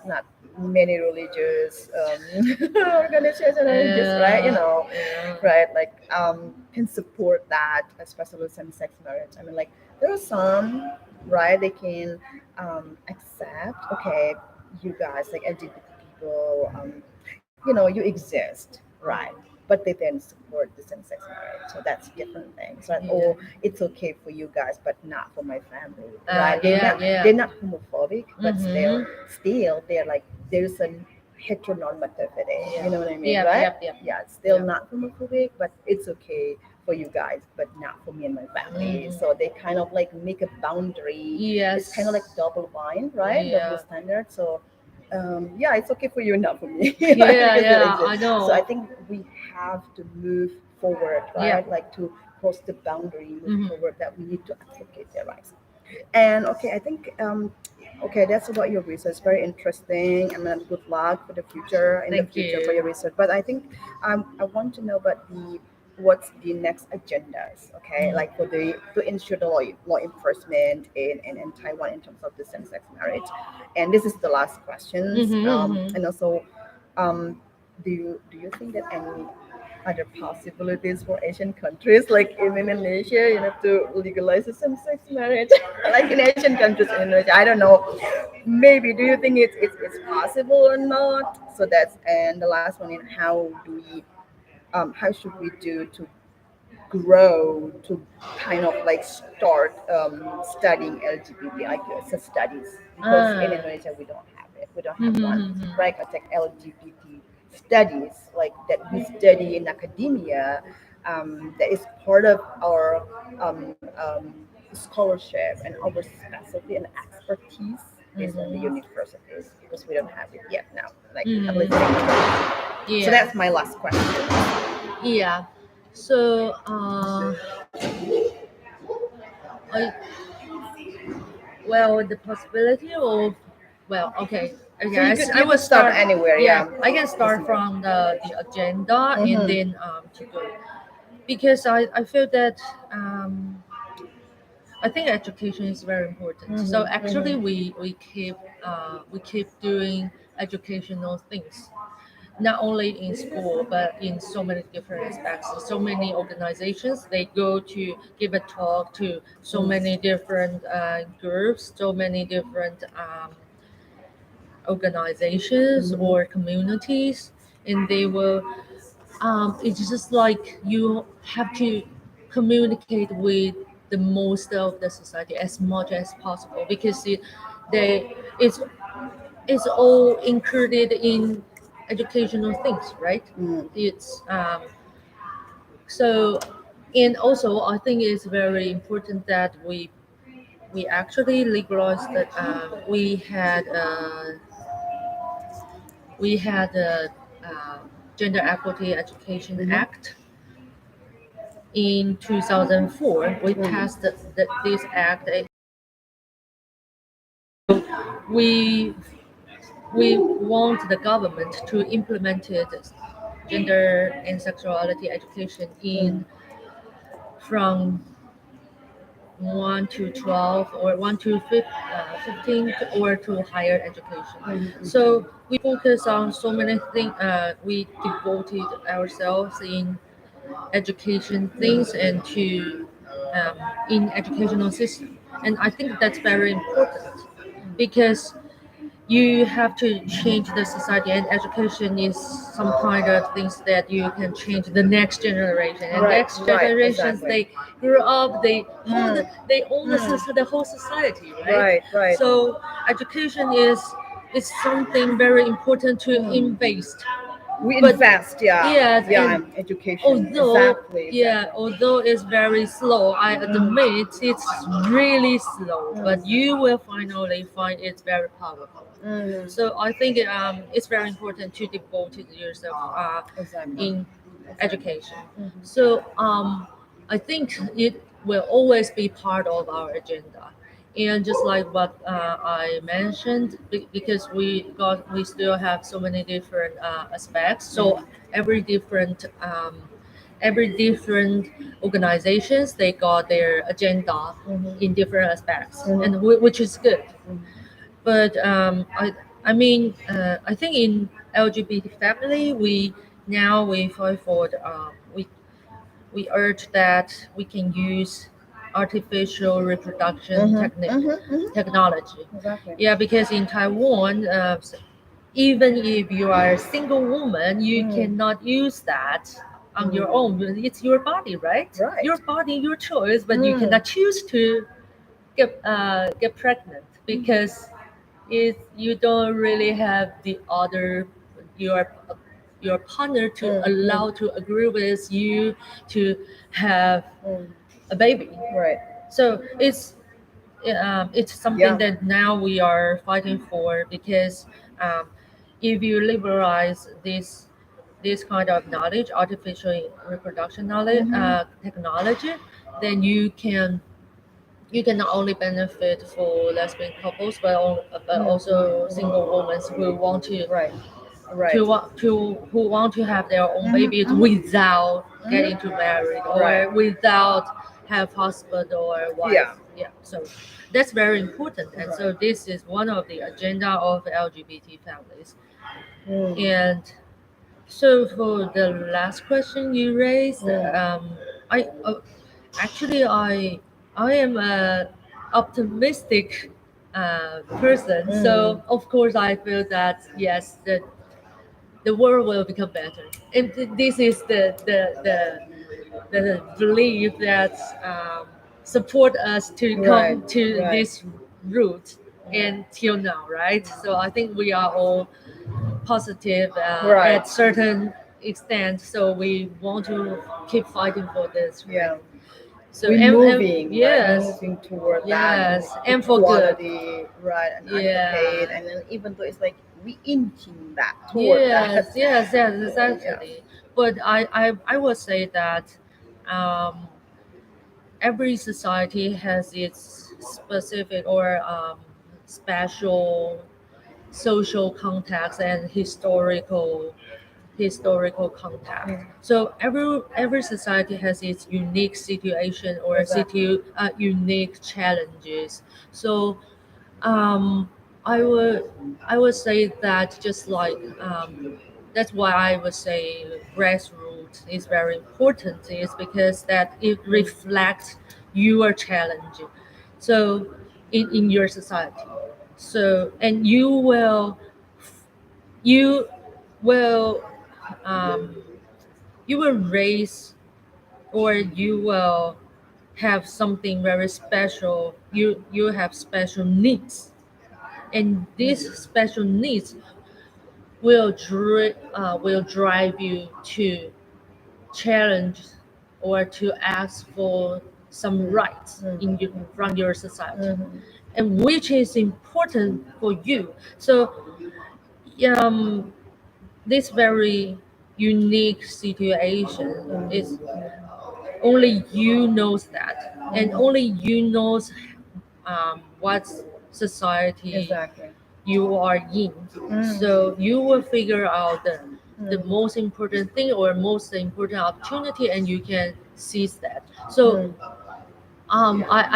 not many religious organizations and religious, right? Yeah. Right, like can support that, especially same-sex marriage. I mean, like there are some, right? They can accept, okay, you guys like LGBT people, you exist, right? But they then support the same-sex marriage, so that's different things, right? Yeah. Or it's okay for you guys, but not for my family, right? they're Yeah. not Yeah. they're not homophobic, but Mm-hmm. still they're like there's a heteronormativity, Yeah. you know what I mean, Yep. right? Yep. Yep. Yeah, it's still Yep. not homophobic, but it's okay for you guys, but not for me and my family. Mm. So they kind of like make a boundary. It's kind of like Yes. double bind, right? Double Yeah. standard. So yeah, it's okay for you, not for me, right? Yeah. Because it Yeah. exists. I So I know. think we have to move forward, Yeah. right? Like to cross the boundary, move Mm-hmm. forward. That we need to advocate their rights. And okay, I think okay, that's about your research. Very interesting, and then good luck for the future in the Thank future for your you. research. But I think I want to know about the what's the next agendas. Okay, Mm. like for the to ensure the law enforcement in Taiwan in terms of the same-sex marriage. And this is the last questions. Mm-hmm. Mm-hmm. And also, um, do you think that any other possibilities for Asian countries like in Indonesia, to legalize the same-sex marriage, like in Asian countries in Indonesia? I don't know. Maybe do you think it's possible or not? So that's and the last one in how should we do to grow to kind of like start studying LGBTIQ studies because in Ah. Indonesia we don't have it. We don't have Mm-hmm. one, Mm-hmm. right? It's like LGBT studies like that we study in academia. That is part of our scholarship and our specialty and expertise is in the Mm-hmm. universities because we don't have it yet now, like at least in Mm-hmm. Indonesia. So Yeah. that's my last question. Yeah. So I well the possibility of well okay So okay you could I you will could start start anywhere, yeah yeah. I can start Doesn't matter. from the agenda and Mm-hmm. then to go because I feel that I think education is very important. So Mm-hmm. actually Mm-hmm. we keep doing educational things not only in school but in so many different aspects. So many organizations they go to give a talk to so many different groups, so many different organizations Mm-hmm. or communities, and they will. It's just like you have to communicate with the most of the society as much as possible because they it's all included in educational things, right? Mm. It's so, and also I think it's very important that we actually legalized that we had a Gender Equity Education Mm-hmm. Act in 2004. We Mm. passed this act. We we want the government to implement it, gender and sexuality education Mm. in from 1 to 12 or 1 to 15 or to higher education. Mm-hmm. So we focus on so many things. We devoted ourselves in education things and to um, in educational system, and I think that's very important because you have to change the society, and education is some kind of things that you can change the next generation, and Right, next right, generations exactly. they grew up, Mm. they own Mm. the whole society, right? Right, right. So education is something very important to Mm. invest. We But invest, yeah, yes, yeah, and in education. although Exactly, yeah, exactly. although it's very slow, I Mm. admit it's really slow, Mm. but you will finally find it's very powerful. Mm. So I think it's very important to devote yourself Exactly. in education. Mm-hmm. So I think it will always be part of our agenda. And just like what I mentioned, because we still have so many different aspects. So every different every different organizations they got their agenda Mm-hmm. in different aspects, and Mm-hmm. which is good. Mm-hmm. But I mean, I think in LGBT family, we fight for we urge that we can use artificial reproduction Mm-hmm. Mm-hmm. Mm-hmm. technology. Exactly. Yeah, because in Taiwan, even if you are a single woman, you Mm. cannot use that on your Mm. own. It's your body, right? Right. Your body, your choice, but you Mm. cannot choose to get pregnant because you don't really have the other your your partner to Mm. Mm. allow to agree with you to have Mm. a baby. Right. So it's something Yeah. that now we are fighting for because um, if you liberalize this kind of knowledge, artificial reproduction knowledge Mm-hmm. technology, then you can not only benefit for lesbian couples but Mm. also Mm-hmm. single women who want Right. Right. who want to have their own Mm-hmm. babies Mm-hmm. without getting to Mm-hmm. married Right. or without have husband or wife. Yeah. Yeah, so that's very important, and Right. so this is one of the agenda of LGBT families. Mm. And so for the last question you raised, Mm. I actually I am a optimistic person. Mm. So of course I feel that yes, the world will become better, and this is the belief that support us to Right. come to Right. this route until now, right? So I think we are all positive Right. at certain extent, so we want to keep fighting for this, right? Yeah. So We're and moving, right? yes, Moving toward that yes, and for good. equality, right? And advocate, Yeah, and then even though it's like we inching that toward yes, that. yes, yes, Yeah. exactly. But I will say that um, every society has its specific or special social context and historical context. Mm. So every society has its unique situation or Exactly. unique challenges. So um, I would I would say that just like that's why I would say grassroots is very important. Is because that it Mm. reflects your challenge. So in your society. So and you will um, you will raise or you will have something very special. You have special needs, and these Mm. special needs will drive you to challenge or to ask for some Mm. rights Mm. in your, Mm. from your society, Mhm. and which is important for you. So um, this very unique situation is only you knows that, and only you knows what society Exactly. you are in. Mm. So you will figure out the Mm. most important thing or most important opportunity, and you can seize that. So Mm.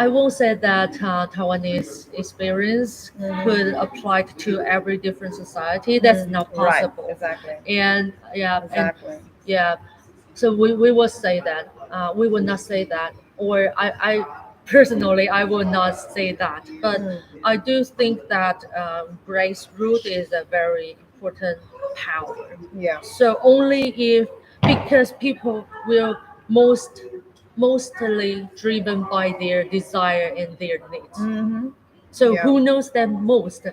I won't say that Taiwanese experience Mhm. could apply to every different society. That's Mm. not Right. possible. Exactly. And Exactly. yeah, so we will say that we will not say that, or I personally I will not say that, but Mm. I do think that grassroots is a very important power. Yeah. So only if because people will mostly driven by their desire and their needs. Mm-hmm. So Yeah. who knows them most?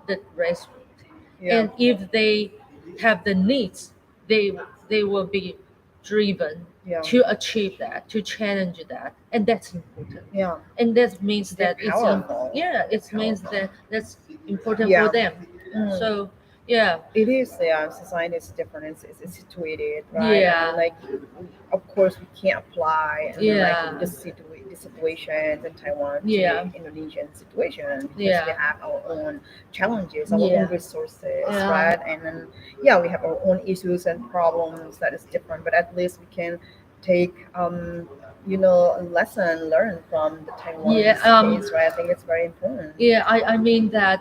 The grassroots. Yeah. And if they have the needs, they will be driven Yeah. to achieve that, to challenge that, and that's important. Yeah. And that means They're that powerful. yeah, They're it means powerful. that that's important for Yeah. them. Mm. So yeah, It is, yeah. Society is different. It's situated, right? I mean, yeah, like, of course, we can't apply. I mean, like, yeah, the situations in Taiwan to yeah, Indonesian situation because we yeah, have our own challenges, our own yeah, resources, yeah. right? And then, yeah, we have our own issues and problems that is different. But at least we can take, a lesson learned from the Yeah, Taiwan's case, right? I think it's very important. yeah. I mean that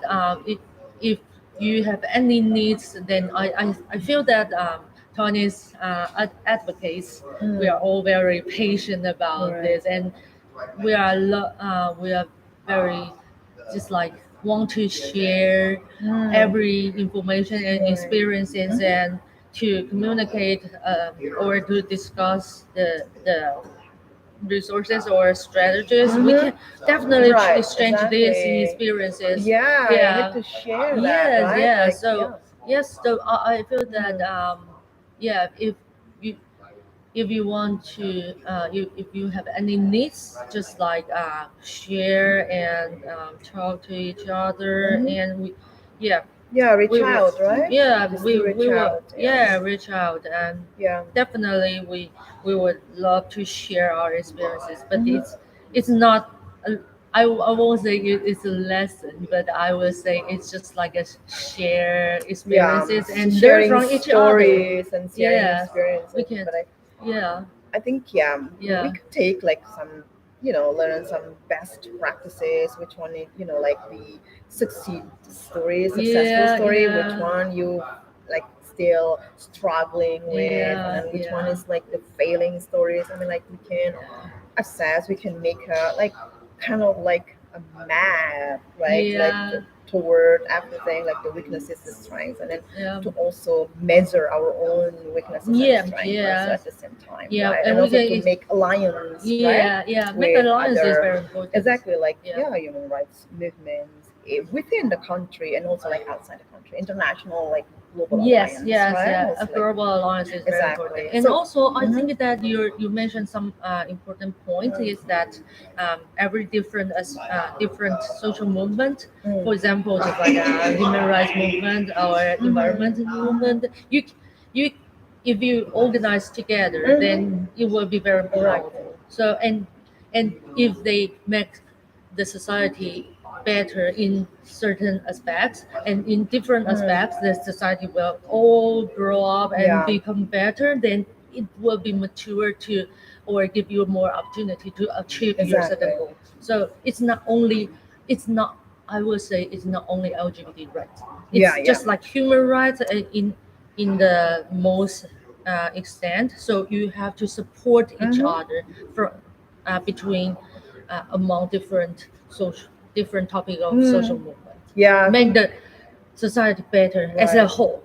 if you have any needs, then I feel that Tony's advocates, we Mm. are all very patient about Right. this, and we are very just like want to share Mm. every information and Right. experiences Mhm. and to communicate or to discuss the resources or strategies. We can definitely Right, exchange these exactly. experiences. Yeah, you need Yeah. to share that, Yes. right? Yeah. Like, So yeah. yes. So I feel that Mm. yeah, you if you want to if you have any needs, just like share and talk to each other, Hmm. and we yeah Yeah, reach we will out, right? yeah Just to reach we will out, yeah. yeah reach out, and Yeah. definitely we would love to share our experiences, but Hmm. it's not a, I won't say it's a lesson, but I will say it's just like a share Yeah, experiences and learn sharing from each other. stories and sharing Yes, we experiences. can. But Yeah, I think, yeah, we yeah, could take like some, learn some best practices. Which one, like the successful yeah, story. Which yeah, one you like still struggling with, and yeah, then which one yeah, is like the failing stories. I mean, like we can assess. We can make a like kind of like a map, right? Like yeah, toward everything, like the weaknesses, the strengths, and then yeah, to also measure our own weaknesses and yeah, strengths also yeah, at the same time, yeah, right? and And we also can to make alliance, right, yeah, yeah, make with alliance is other, very important. exactly, like, Yeah. yeah, human rights movements within the country and also like outside the country, international, like global Yes, alliance, yes, right? yeah. A Also like, global alliance is very important, exactly. and So, also I mhm, think that you mentioned some important point is that every different social movement, for mm, example, just like a human rights movement or mhm, environmental movement, you if you organize together, then it will be very Right. powerful. So and if they make the society better in certain aspects and in different aspects, the society will all grow up and Yeah. become better, then it will be mature to or give you more opportunity to achieve your certain Exactly. goal. So it's not I will say it's not only LGBT rights. Yeah, It's yeah. just like human rights in the most extent. So you have to support each other for between among different topic of social movement. Yeah, I Make think the society better as a right. whole.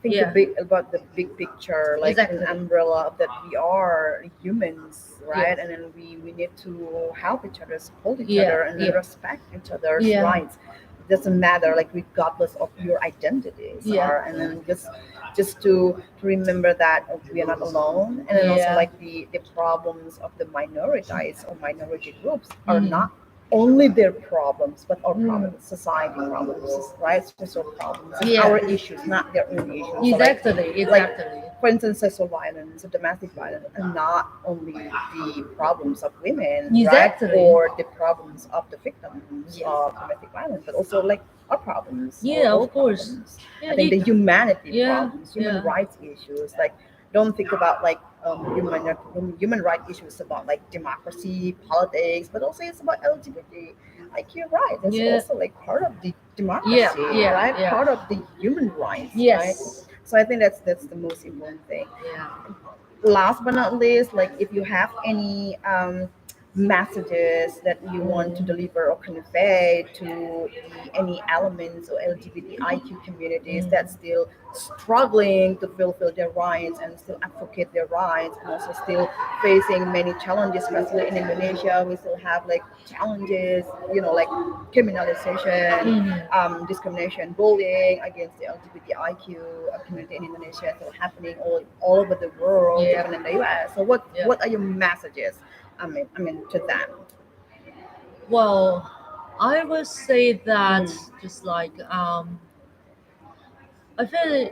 Think the Yeah, big about the big picture, like an exactly. umbrella of that we are humans, Yeah, right? And then we need to help each other, support each yeah, other, and then yeah, respect each other's yeah, rights. It doesn't matter, like regardless of your identities, yeah, are and then just to remember that we are not alone, and then also yeah. like the problems of the minorities or minority groups are Mm. not only their problems, but our problems, society problems, right? Social problems. It's our Yeah, issues, not their own issues. So exactly, like exactly. for instance, sexual violence or domestic violence are not only the problems of women, right? Exactly. Or the problems of the victims Yeah. of domestic violence, but also like our problems or Yeah, all of course. problems. I Yeah, think the humanity yeah, problems, human yeah, rights issues, like don't think about like human right issues about like democracy, politics, but also it's about LGBT. Like you're right, that's yeah, also like part of the yeah, democracy, yeah, right? yeah. Part of the human rights, right? Yes. So I think that's the most important thing. Yeah. Last but not least, like if you have any messages that you want to Mm. deliver or convey to any elements or LGBTIQ communities Mm. that still struggling to fulfill their rights and still advocate their rights and also still facing many challenges, especially in Indonesia, we still have like challenges, like criminalization, Mhm. discrimination, bullying against the LGBTIQ community in Indonesia still happening all over the world, Yeah. even in the US. So what Yeah. what are your messages? I mean to them. Well, I would say that Mm. just like I feel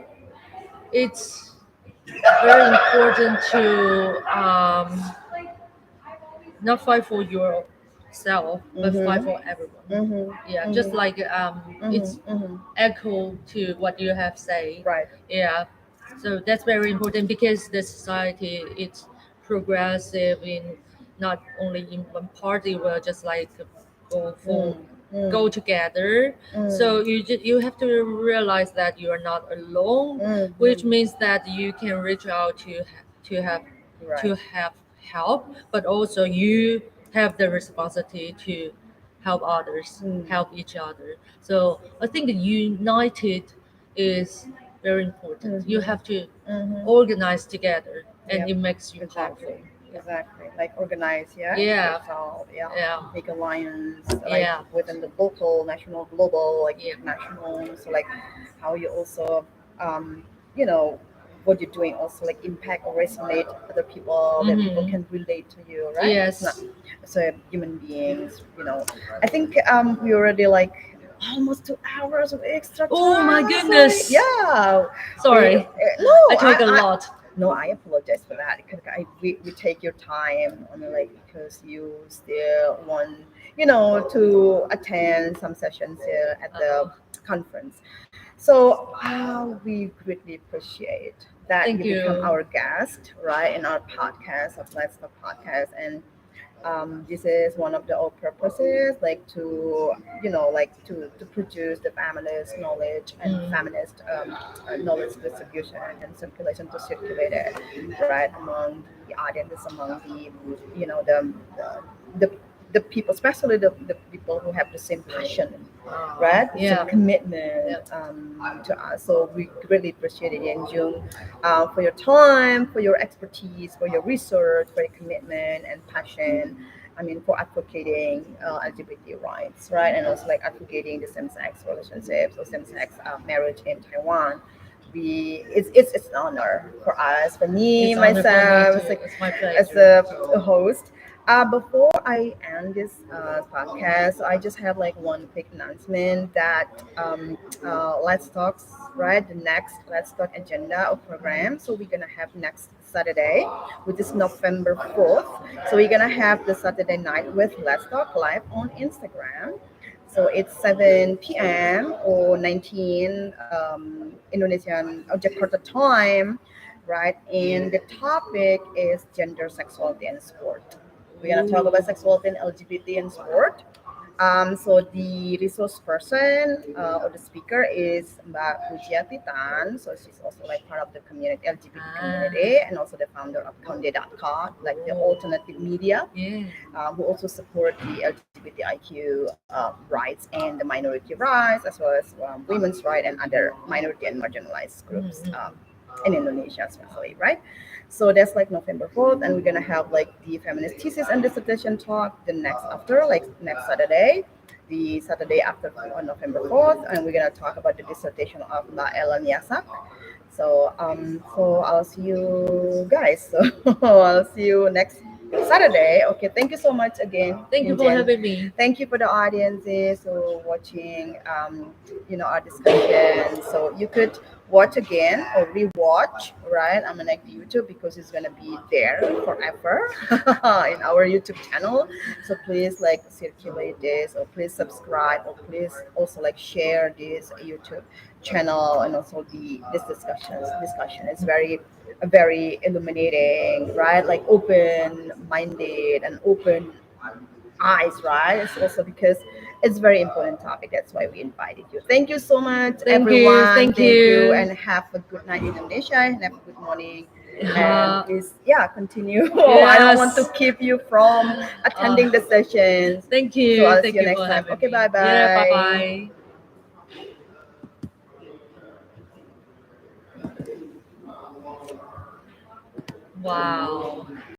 it's very important to not fight for yourself, but fight Mhm. for everyone. Mhm. Yeah, just Mhm. like it's Mhm. Mhm. echo to what you have said. Right. Yeah, so that's very important because the society it's progressive in not only in one party will just like go for Mm. go Mm. together. So Mm. you have to realize that you are not alone, which Mhm. means that you can reach out to have Right. to have help, but also you have the responsibility to help others, Mm. help each other. So I think that united is very important. You Mhm. have to Mhm. organize together, and Yep. it makes you powerful. Exactly. Exactly. Like organize, yeah, Yeah, yourself, yeah. yeah, Make alliance, like yeah, within the local, national, global, like yeah, international. So like how you also, um, you know, what you're doing also like impact or resonate other people that people mm-hmm. can relate to you, right? It's not Yes. so human beings. I think we already like almost 2 hours of extra Oh my time. Sorry. goodness. Yeah. Sorry, No, I talk a I lot. no, I apologize for that because we take your time on like because you still want to attend some sessions here at the Uh-huh. conference. So we greatly appreciate that Thank you become you. our guest, right, in our podcast of Let's Talk podcast, and this is one of the our purposes, like to produce the feminist knowledge and Mm. feminist knowledge distribution and circulation to circulate it, right, among the audience, among the the people, especially the people who have the same passion, right? The same Yeah. commitment Yeah. to us. So we really appreciate it, Yen-Jung, for your time, for your expertise, for your research, for your commitment and passion. I mean, for advocating LGBT rights, right? And also like advocating the same-sex relationships or same-sex marriage in Taiwan. It's an honor for us, for me, It's honor for me myself, too. It's my as pleasure. a host. Before I end this podcast, so I just have like one quick announcement that Let's Talk, right? The next Let's Talk agenda of program. So we're gonna have next Saturday, which is November 4th. So we're gonna have the Saturday night with Let's Talk live on Instagram. So it's 7 p.m. or 19 Indonesian or Jakarta time, right? And the topic is gender, sexuality, and sport. We're gonna talk about Ooh. sexuality and LGBT in sport. So the resource person or the speaker is Mbak Pujia Titan. So she's also like part of the community, LGBT Ah. community, and also the founder of Conde.com, like the Oh. alternative media, Yeah. who also support the LGBTIQ rights and the minority rights, as well as women's rights and other minority and marginalized groups Mm-hmm. in Indonesia, especially, right? So that's like November 4th, and we're gonna have like the feminist thesis and dissertation talk the next after, like next Saturday, the Saturday after on November 4th, and we're gonna talk about the dissertation of La Ella Niasak. So I'll see you guys. So I'll see you next Saturday. Okay, thank you so much again, Thank you for Yunjen. having me. Thank you for the audiences who watching, our discussion. So you could watch again or rewatch, right? I'm gonna YouTube because it's gonna be there forever in our YouTube channel. So please like circulate this, or please subscribe, or please also like share this YouTube channel, and also the this discussion is very illuminating, right? Like open minded and open eyes, right? It's also because it's very important topic. That's why we invited you. Thank you so much, Thank you. everyone. Thank Thank you, you. and have a good night in Indonesia, and have a good morning. And Uh, please, yeah, continue. I don't want to yes. keep you from Uh, attending the sessions. thank So you. I'll see Thank you you next for time. having Okay, me. bye Yeah. Bye bye. bye. Wow.